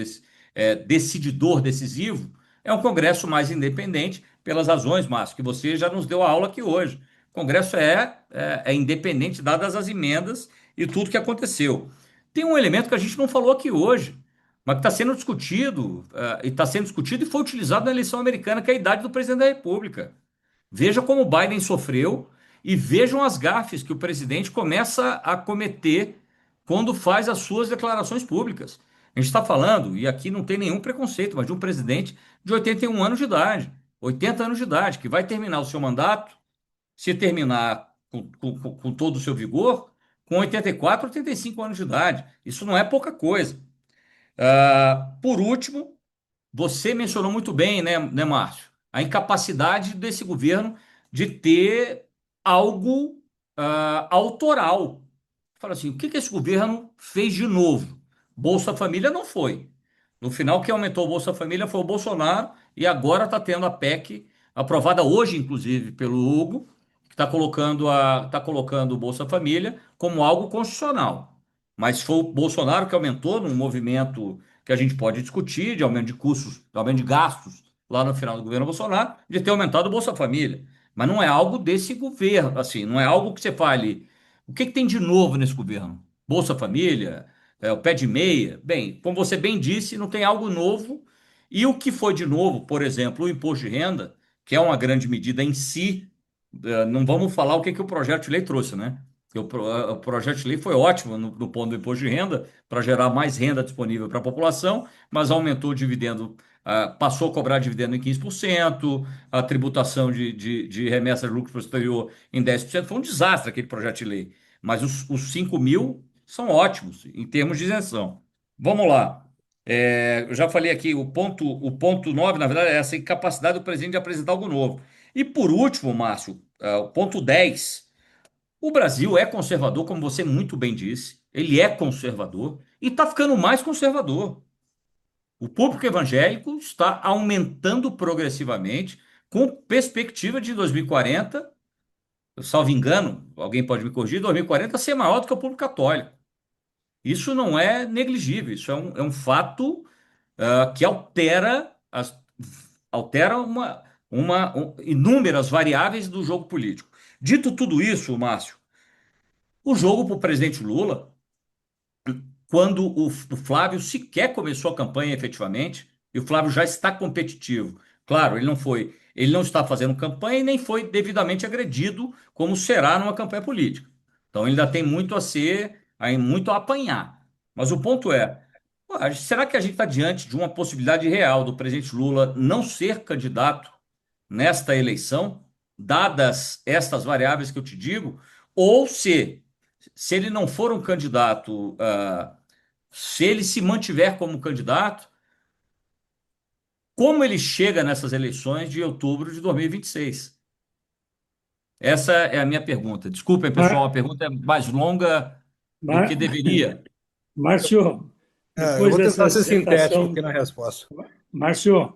decididor, decisivo, é um Congresso mais independente, pelas razões, Márcio, que você já nos deu a aula aqui hoje. O Congresso é independente, dadas as emendas e tudo que aconteceu. Tem um elemento que a gente não falou aqui hoje, mas que está sendo discutido, e foi utilizado na eleição americana, que é a idade do presidente da República. Veja como o Biden sofreu e vejam as gafes que o presidente começa a cometer quando faz as suas declarações públicas. A gente está falando, e aqui não tem nenhum preconceito, mas de um presidente de 81 anos de idade, 80 anos de idade, que vai terminar o seu mandato, se terminar com todo o seu vigor, com 84, 85 anos de idade. Isso não é pouca coisa. Por último, você mencionou muito bem, né, Márcio? A incapacidade desse governo de ter algo autoral. Fala assim, o que esse governo fez de novo? Bolsa Família não foi. No final, quem aumentou o Bolsa Família foi o Bolsonaro e agora está tendo a PEC, aprovada hoje, inclusive, pelo Hugo, que está colocando o Bolsa Família como algo constitucional. Mas foi o Bolsonaro que aumentou num movimento que a gente pode discutir, de aumento de custos, de aumento de gastos, lá no final do governo Bolsonaro, de ter aumentado o Bolsa Família. Mas não é algo desse governo, assim, não é algo que você fale. O que tem de novo nesse governo? Bolsa Família, o pé de meia. Bem, como você bem disse, não tem algo novo. E o que foi de novo, por exemplo, o imposto de renda, que é uma grande medida em si, não vamos falar o que o projeto de lei trouxe, né? O projeto de lei foi ótimo no ponto do imposto de renda, para gerar mais renda disponível para a população, mas aumentou o dividendo, passou a cobrar dividendo em 15%, a tributação de remessa de lucro para o exterior em 10%. Foi um desastre aquele projeto de lei. Mas os 5 mil são ótimos em termos de isenção. Vamos lá. Eu já falei aqui, o ponto 9, na verdade, é essa incapacidade do presidente de apresentar algo novo. E por último, Márcio, o ponto 10. O Brasil é conservador, como você muito bem disse. Ele é conservador e está ficando mais conservador. O público evangélico está aumentando progressivamente, com perspectiva de 2040, salvo engano, alguém pode me corrigir, 2040 ser maior do que o público católico. Isso não é negligível, isso é um fato que altera inúmeras variáveis do jogo político. Dito tudo isso, Márcio, o jogo para o presidente Lula, quando o Flávio sequer começou a campanha efetivamente, e o Flávio já está competitivo. Claro, ele não está fazendo campanha e nem foi devidamente agredido, como será numa campanha política. Então ele ainda tem muito muito a apanhar. Mas o ponto é, será que a gente está diante de uma possibilidade real do presidente Lula não ser candidato nesta eleição, dadas estas variáveis que eu te digo, ou se ele não for um candidato, se ele se mantiver como candidato, como ele chega nessas eleições de outubro de 2026? Essa é a minha pergunta. Desculpem, pessoal, a pergunta é mais longa do que deveria. Márcio, Eu depois vou tentar dessa ser sintético dissertação, aqui na resposta. Márcio,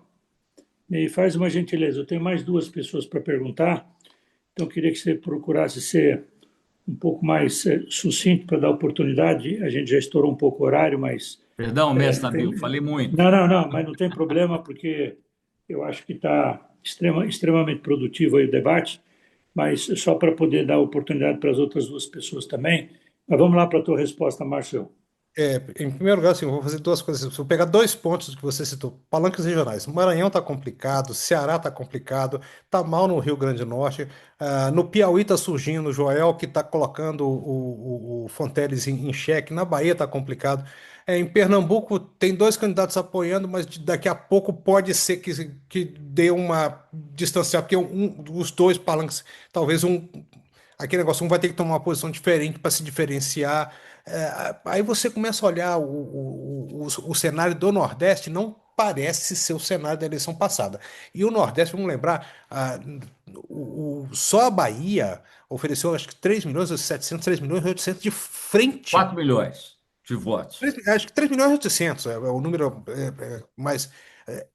me faz uma gentileza. Eu tenho mais duas pessoas para perguntar, então eu queria que você procurasse ser um pouco mais sucinto para dar oportunidade. A gente já estourou um pouco o horário, mas... Perdão, mestre Nabil, falei muito. Não, mas não tem problema, porque eu acho que está extremamente produtivo aí o debate, mas só para poder dar oportunidade para as outras duas pessoas também. Mas vamos lá para a tua resposta, Márcio. Em primeiro lugar, assim, eu vou fazer duas coisas. Vou pegar dois pontos que você citou. Palancas regionais. Maranhão está complicado, Ceará está complicado, está mal no Rio Grande do Norte. No Piauí está surgindo o Joel, que está colocando o Fonteles em xeque. Na Bahia está complicado. Em Pernambuco tem dois candidatos apoiando, mas daqui a pouco pode ser que dê uma distanciar, porque os dois palanques, talvez aquele negócio, um vai ter que tomar uma posição diferente para se diferenciar. Aí você começa a olhar o cenário do Nordeste, não parece ser o cenário da eleição passada. E o Nordeste, vamos lembrar, só a Bahia ofereceu acho que 3 milhões e 700, 3 milhões e 800 de frente. 4 milhões de votos. Acho que 3 milhões e 800 é o número mais.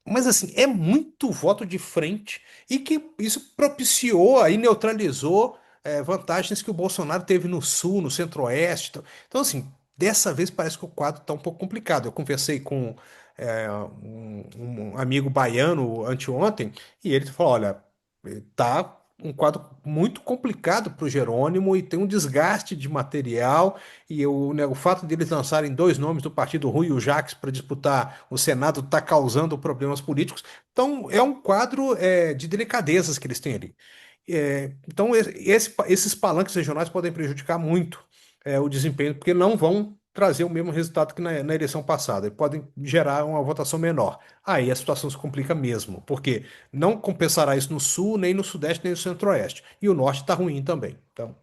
Mas assim, é muito voto de frente e que isso propiciou, aí neutralizou vantagens que o Bolsonaro teve no Sul, no Centro-Oeste. Então, assim, dessa vez parece que o quadro está um pouco complicado. Eu conversei com um amigo baiano anteontem e ele falou: olha, tá um quadro muito complicado para o Jerônimo e tem um desgaste de material. E o fato de eles lançarem dois nomes do partido, o Rui e o Jacques, para disputar o Senado, está causando problemas políticos. Então, é um quadro de delicadezas que eles têm ali. Então, esses palanques regionais podem prejudicar muito o desempenho, porque não vão trazer o mesmo resultado que na eleição passada, e podem gerar uma votação menor. Aí a situação se complica mesmo, porque não compensará isso no Sul, nem no Sudeste, nem no Centro-Oeste. E o Norte está ruim também. Então,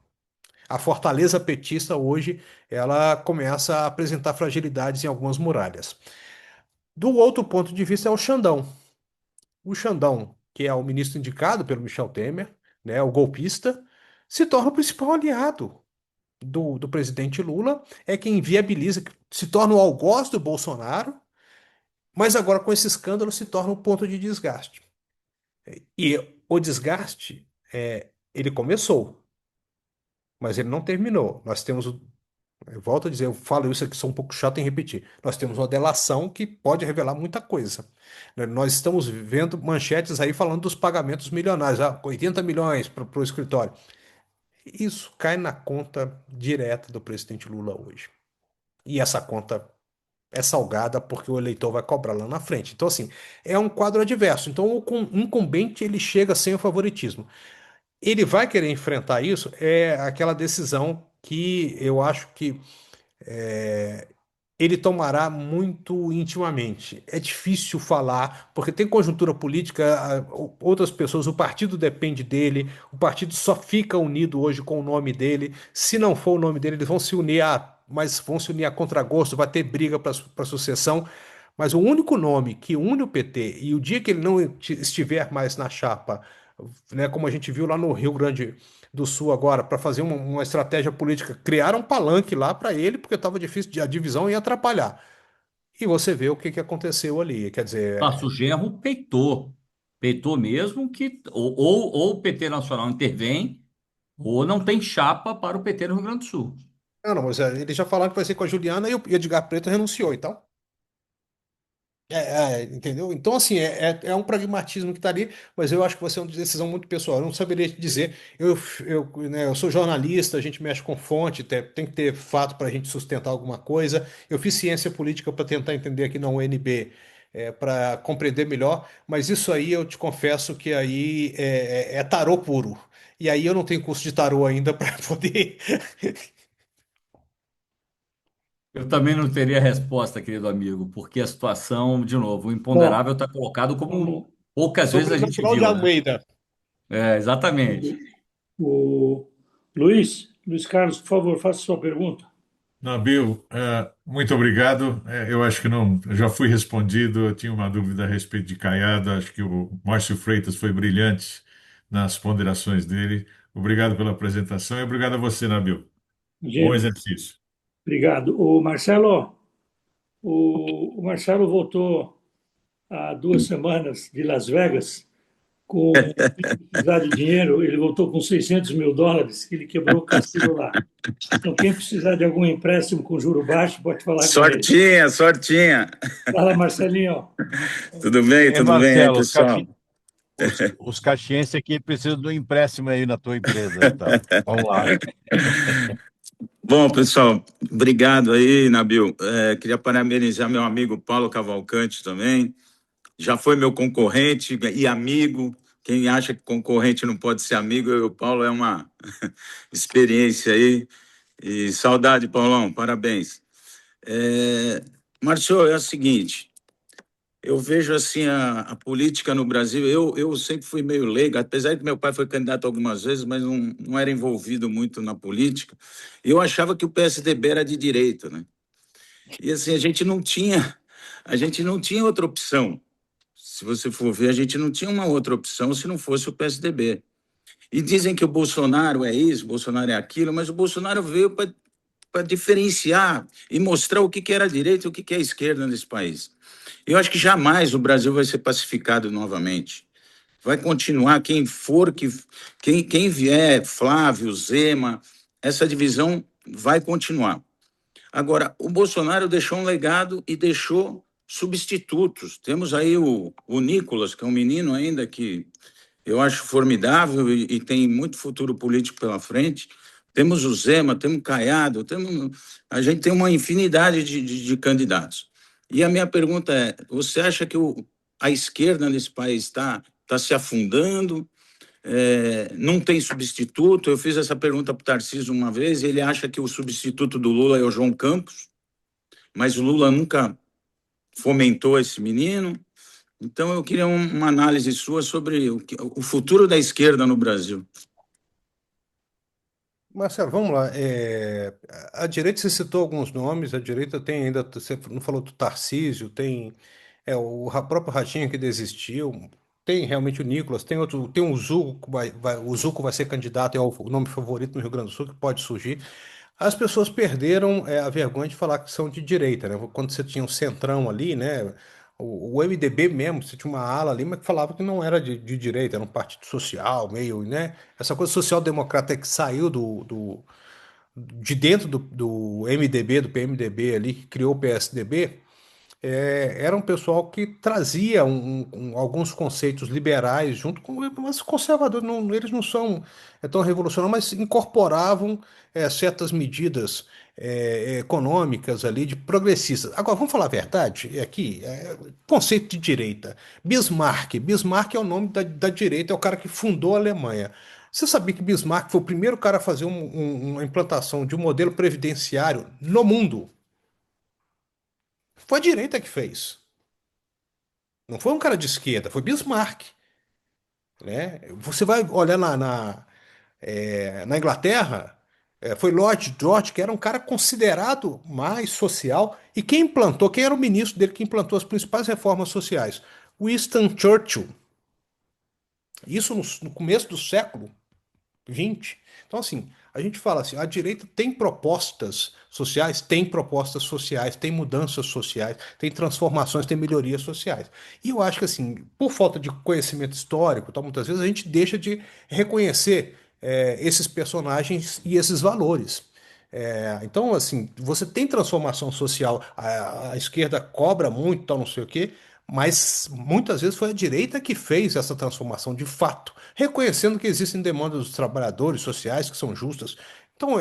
a fortaleza petista hoje, ela começa a apresentar fragilidades em algumas muralhas. Do outro ponto de vista é o Xandão. O Xandão, que é o ministro indicado pelo Michel Temer, né, o golpista, se torna o principal aliado do presidente Lula, é quem viabiliza, se torna o algoz do Bolsonaro, mas agora com esse escândalo se torna um ponto de desgaste. E o desgaste, ele começou, mas ele não terminou. Nós temos eu volto a dizer, eu falo isso aqui, sou um pouco chato em repetir. Nós temos uma delação que pode revelar muita coisa. Nós estamos vendo manchetes aí falando dos pagamentos milionários, 80 milhões para o escritório. Isso cai na conta direta do presidente Lula hoje. E essa conta é salgada porque o eleitor vai cobrar lá na frente. Então, assim, é um quadro adverso. Então, o incumbente, ele chega sem o favoritismo. Ele vai querer enfrentar isso, é aquela decisão que eu acho que ele tomará muito intimamente. É difícil falar, porque tem conjuntura política, outras pessoas, o partido depende dele, o partido só fica unido hoje com o nome dele. Se não for o nome dele, eles vão se unir mas vão se unir a contragosto, vai ter briga para sucessão. Mas o único nome que une o PT, e o dia que ele não estiver mais na chapa, né, como a gente viu lá no Rio Grande do Sul agora, para fazer uma estratégia política, criaram um palanque lá para ele, porque estava difícil, a divisão ia atrapalhar. E você vê o que aconteceu ali. Quer dizer, Nosso genro peitou. Peitou mesmo que ou o PT Nacional intervém, ou não tem chapa para o PT no Rio Grande do Sul. não, mas eles já falaram que vai ser com a Juliana e o Edgar Preto renunciou, então. Entendeu? Então, assim, é um pragmatismo que está ali, mas eu acho que vai ser uma decisão muito pessoal. Eu não saberia te dizer. Né, eu sou jornalista, a gente mexe com fonte, tem que ter fato para a gente sustentar alguma coisa. Eu fiz ciência política para tentar entender aqui na UNB, para compreender melhor, mas isso aí eu te confesso que aí é tarô puro. E aí eu não tenho curso de tarô ainda para poder. Eu também não teria resposta, querido amigo, porque a situação, de novo, o Bom, imponderável está colocado vamos, como poucas vezes a gente Sobrenatural de viu, né? Almeida. Exatamente. o Luiz Carlos, por favor, faça sua pergunta. Nabil, muito obrigado. Eu acho que não, já fui respondido. Eu tinha uma dúvida a respeito de Caiado. Acho que o Márcio Freitas foi brilhante nas ponderações dele. Obrigado pela apresentação e obrigado a você, Nabil. Bom Imagina. exercício. Obrigado. O Marcelo voltou há 2 semanas de Las Vegas com precisar de dinheiro. Ele voltou com US$ 600 mil que ele quebrou o cassino lá. Então, quem precisar de algum empréstimo com juro baixo, pode falar com ele. Sortinha, sortinha. Fala, Marcelinho. Tudo bem aí, Marcelo, pessoal? os caxienses aqui precisam de um empréstimo aí na tua empresa. Tá? Vamos lá. Bom, pessoal, obrigado aí, Nabil. Queria parabenizar meu amigo Paulo Cavalcante também. Já foi meu concorrente e amigo. Quem acha que concorrente não pode ser amigo, eu e o Paulo é uma experiência aí. E saudade, Paulão, parabéns. Márcio, é o seguinte, eu vejo assim a política no Brasil, eu sempre fui meio leigo, apesar de que meu pai foi candidato algumas vezes, mas não era envolvido muito na política. Eu achava que o PSDB era de direita, né? E assim, a gente não tinha outra opção. Se você for ver, a gente não tinha uma outra opção se não fosse o PSDB. E dizem que o Bolsonaro é isso, o Bolsonaro é aquilo, mas o Bolsonaro veio para diferenciar e mostrar o que que era direita e o que que é esquerda nesse país. Eu acho que jamais o Brasil vai ser pacificado novamente. Vai continuar quem for, quem vier, Flávio, Zema, essa divisão vai continuar. Agora, o Bolsonaro deixou um legado e deixou substitutos. Temos aí o Nicolas, que é um menino ainda que eu acho formidável e tem muito futuro político pela frente. Temos o Zema, temos o Caiado, a gente tem uma infinidade de candidatos. E a minha pergunta é, você acha que a esquerda nesse país está se afundando? Não tem substituto? Eu fiz essa pergunta para o Tarcísio uma vez, e ele acha que o substituto do Lula é o João Campos, mas o Lula nunca fomentou esse menino. Então, eu queria uma análise sua sobre o futuro da esquerda no Brasil. Marcelo, vamos lá. A direita, você citou alguns nomes, a direita tem ainda, você não falou do Tarcísio, tem o próprio Ratinho que desistiu, tem realmente o Nicolas, tem outro, tem o Zuco, o Zuco vai ser candidato, é o nome favorito no Rio Grande do Sul, que pode surgir. As pessoas perderam a vergonha de falar que são de direita, né? Quando você tinha o Centrão ali, né? O MDB mesmo, você tinha uma ala ali, mas que falava que não era de direita, era um partido social, meio, né? Essa coisa social-democrata que saiu de dentro do MDB, do PMDB ali, que criou o PSDB, era um pessoal que trazia alguns conceitos liberais junto com mas conservadores. Eles não são tão revolucionários, mas incorporavam certas medidas econômicas ali de progressistas. Agora, vamos falar a verdade aqui, conceito de direita. Bismarck é o nome da direita, é o cara que fundou a Alemanha. Você sabia que Bismarck foi o primeiro cara a fazer uma implantação de um modelo previdenciário no mundo? Foi a direita que fez. Não foi um cara de esquerda, foi Bismarck, né? Você vai olhar na Inglaterra, foi Lloyd George, que era um cara considerado mais social, e quem era o ministro dele que implantou as principais reformas sociais? Winston Churchill. Isso no começo do século 20. Então, assim, a gente fala assim, a direita tem propostas sociais, tem mudanças sociais, tem transformações, tem melhorias sociais. E eu acho que, assim, por falta de conhecimento histórico, tá, muitas vezes a gente deixa de reconhecer esses personagens e esses valores. Então, assim, você tem transformação social, a esquerda cobra muito, tal, não sei o quê, mas muitas vezes foi a direita que fez essa transformação de fato, reconhecendo que existem demandas dos trabalhadores sociais que são justas. Então,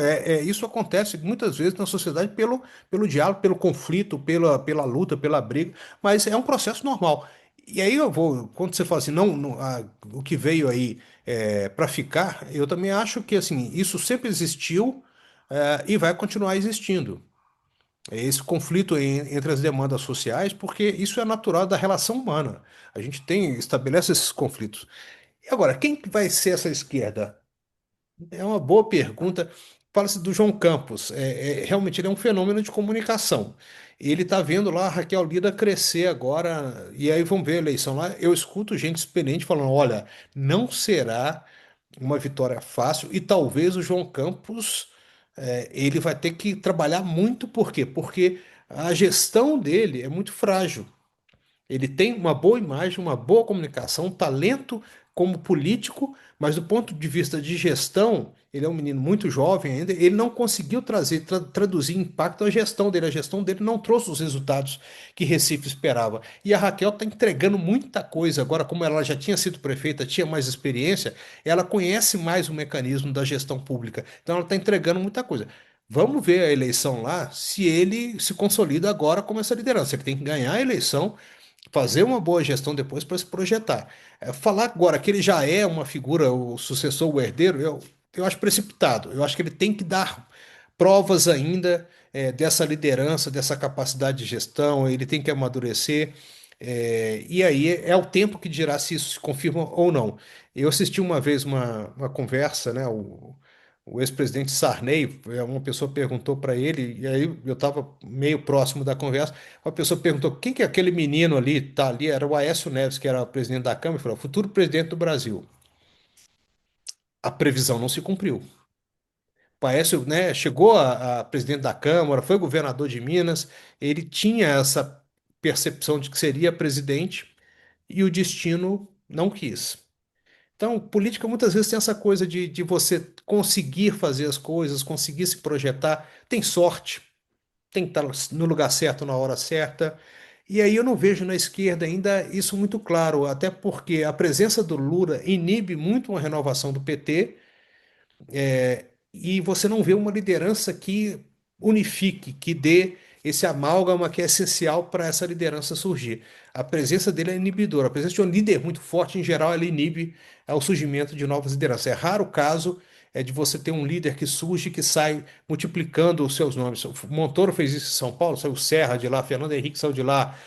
isso acontece muitas vezes na sociedade pelo diálogo, pelo conflito, pela luta, pela briga, mas é um processo normal. E aí quando você fala assim, o que veio aí para ficar, eu também acho que assim, isso sempre existiu e vai continuar existindo. É esse conflito entre as demandas sociais, porque isso é natural da relação humana. A gente estabelece esses conflitos. E agora, quem que vai ser essa esquerda? É uma boa pergunta. Fala-se do João Campos. Realmente ele é um fenômeno de comunicação. Ele está vendo lá a Raquel Lira crescer agora, e aí vamos ver a eleição lá. Eu escuto gente experiente falando: olha, não será uma vitória fácil, e talvez o João Campos ele vai ter que trabalhar muito, por quê? Porque a gestão dele é muito frágil. Ele tem uma boa imagem, uma boa comunicação, um talento como político, mas do ponto de vista de gestão, ele é um menino muito jovem ainda, ele não conseguiu traduzir impacto à gestão dele. A gestão dele não trouxe os resultados que Recife esperava. E a Raquel está entregando muita coisa. Agora, como ela já tinha sido prefeita, tinha mais experiência, ela conhece mais o mecanismo da gestão pública. Então, ela está entregando muita coisa. Vamos ver a eleição lá se ele se consolida agora como essa liderança. Ele tem que ganhar a eleição, fazer uma boa gestão depois para se projetar. Falar agora que ele já é uma figura, o sucessor, o herdeiro, eu acho precipitado. Eu acho que ele tem que dar provas ainda dessa liderança, dessa capacidade de gestão, ele tem que amadurecer. E aí é o tempo que dirá se isso se confirma ou não. Eu assisti uma vez uma conversa, né? O ex-presidente Sarney, uma pessoa perguntou para ele, e aí eu estava meio próximo da conversa. Uma pessoa perguntou quem que é aquele menino ali, tá ali, era o Aécio Neves, que era o presidente da Câmara, e falou, futuro presidente do Brasil. A previsão não se cumpriu. O Aécio, né, chegou a presidente da Câmara, foi governador de Minas, ele tinha essa percepção de que seria presidente e o destino não quis. Então, política muitas vezes tem essa coisa de você conseguir fazer as coisas, conseguir se projetar, tem sorte, tem que estar no lugar certo na hora certa. E aí eu não vejo na esquerda ainda isso muito claro, até porque a presença do Lula inibe muito uma renovação do PT, e você não vê uma liderança que unifique, que dê esse amálgama que é essencial para essa liderança surgir. A presença dele é inibidora. A presença de um líder muito forte, em geral, ela inibe o surgimento de novas lideranças. É raro o caso de você ter um líder que surge, que sai multiplicando os seus nomes. O Montoro fez isso em São Paulo, saiu Serra de lá, Fernando Henrique saiu de lá,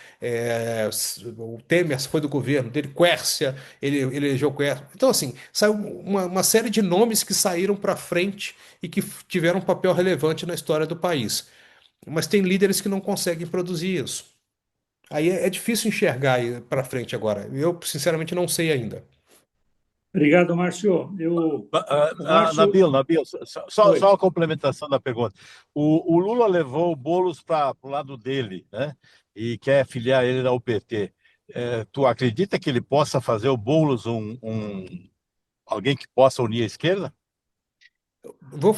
o Temer foi do governo dele, Quércia, ele elegeu Quércia. Então, assim, saiu uma série de nomes que saíram para frente e que tiveram um papel relevante na história do país. Mas tem líderes que não conseguem produzir isso. Aí é difícil enxergar para frente agora. Eu, sinceramente, não sei ainda. Obrigado, Márcio. O Márcio... Nabil, só uma complementação da pergunta. O Lula levou o Boulos para o lado dele, né? E quer filiar ele ao PT. Tu acredita que ele possa fazer o Boulos alguém que possa unir a esquerda? Vou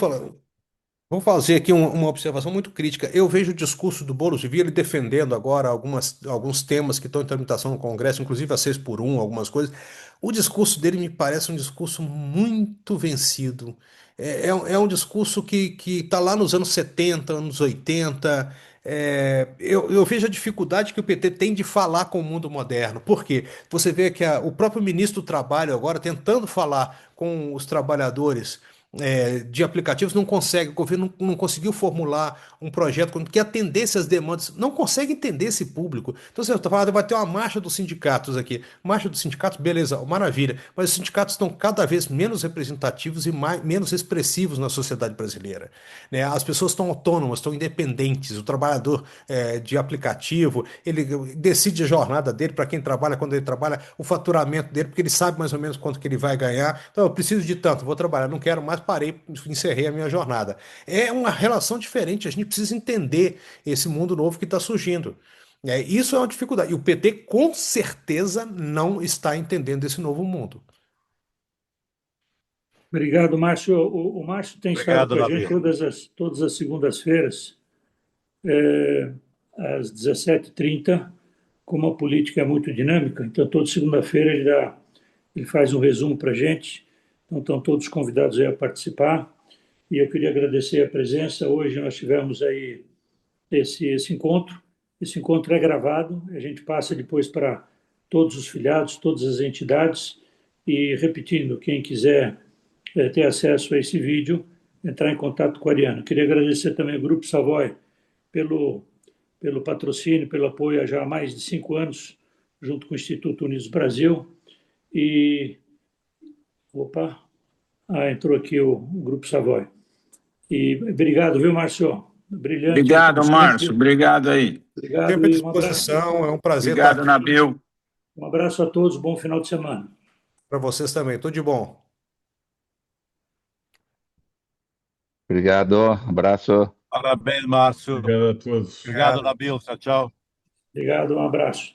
fazer aqui uma observação muito crítica. Eu vejo o discurso do Boulos, vi ele defendendo agora alguns temas que estão em tramitação no Congresso, inclusive a 6x1, algumas coisas. O discurso dele me parece um discurso muito vencido. É um discurso que está lá nos anos 70, anos 80. Eu vejo a dificuldade que o PT tem de falar com o mundo moderno. Por quê? Você vê que o próprio ministro do Trabalho agora tentando falar com os trabalhadores de aplicativos não consegue, o governo não conseguiu formular um projeto que atendesse as demandas, não consegue entender esse público. Então, você está falando, vai ter uma marcha dos sindicatos aqui. Marcha dos sindicatos, beleza, maravilha, mas os sindicatos estão cada vez menos representativos e menos expressivos na sociedade brasileira. Né? As pessoas estão autônomas, estão independentes, o trabalhador de aplicativo, ele decide a jornada dele para quem trabalha, quando ele trabalha, o faturamento dele, porque ele sabe mais ou menos quanto que ele vai ganhar. Então, eu preciso de tanto, vou trabalhar, não quero mais, parei, encerrei a minha jornada. É uma relação diferente, a gente precisa entender esse mundo novo que está surgindo. Isso é uma dificuldade. E o PT, com certeza, não está entendendo esse novo mundo. Obrigado, Márcio. O Márcio tem estado com a gente todas as segundas-feiras, às 17h30, como a política é muito dinâmica. Então, toda segunda-feira ele faz um resumo para a gente. Então, estão todos convidados aí a participar. E eu queria agradecer a presença. Hoje nós tivemos aí esse encontro. Esse encontro é gravado. A gente passa depois para todos os filiados, todas as entidades. E, repetindo, quem quiser ter acesso a esse vídeo, entrar em contato com a Ariana. Queria agradecer também ao Grupo Savoy pelo patrocínio, pelo apoio há já mais de 5 anos, junto com o Instituto Unidos Brasil. E... entrou aqui o Grupo Savoy. E obrigado, viu, Márcio? Brilhante. Obrigado, Márcio. Obrigado aí. Obrigado. Sempre à disposição, é um prazer. Obrigado, Nabil. Um abraço a todos, bom final de semana. Para vocês também, tudo de bom. Obrigado, abraço. Parabéns, Márcio. Obrigado a todos. Obrigado, Nabil. Tchau, tchau. Obrigado, um abraço.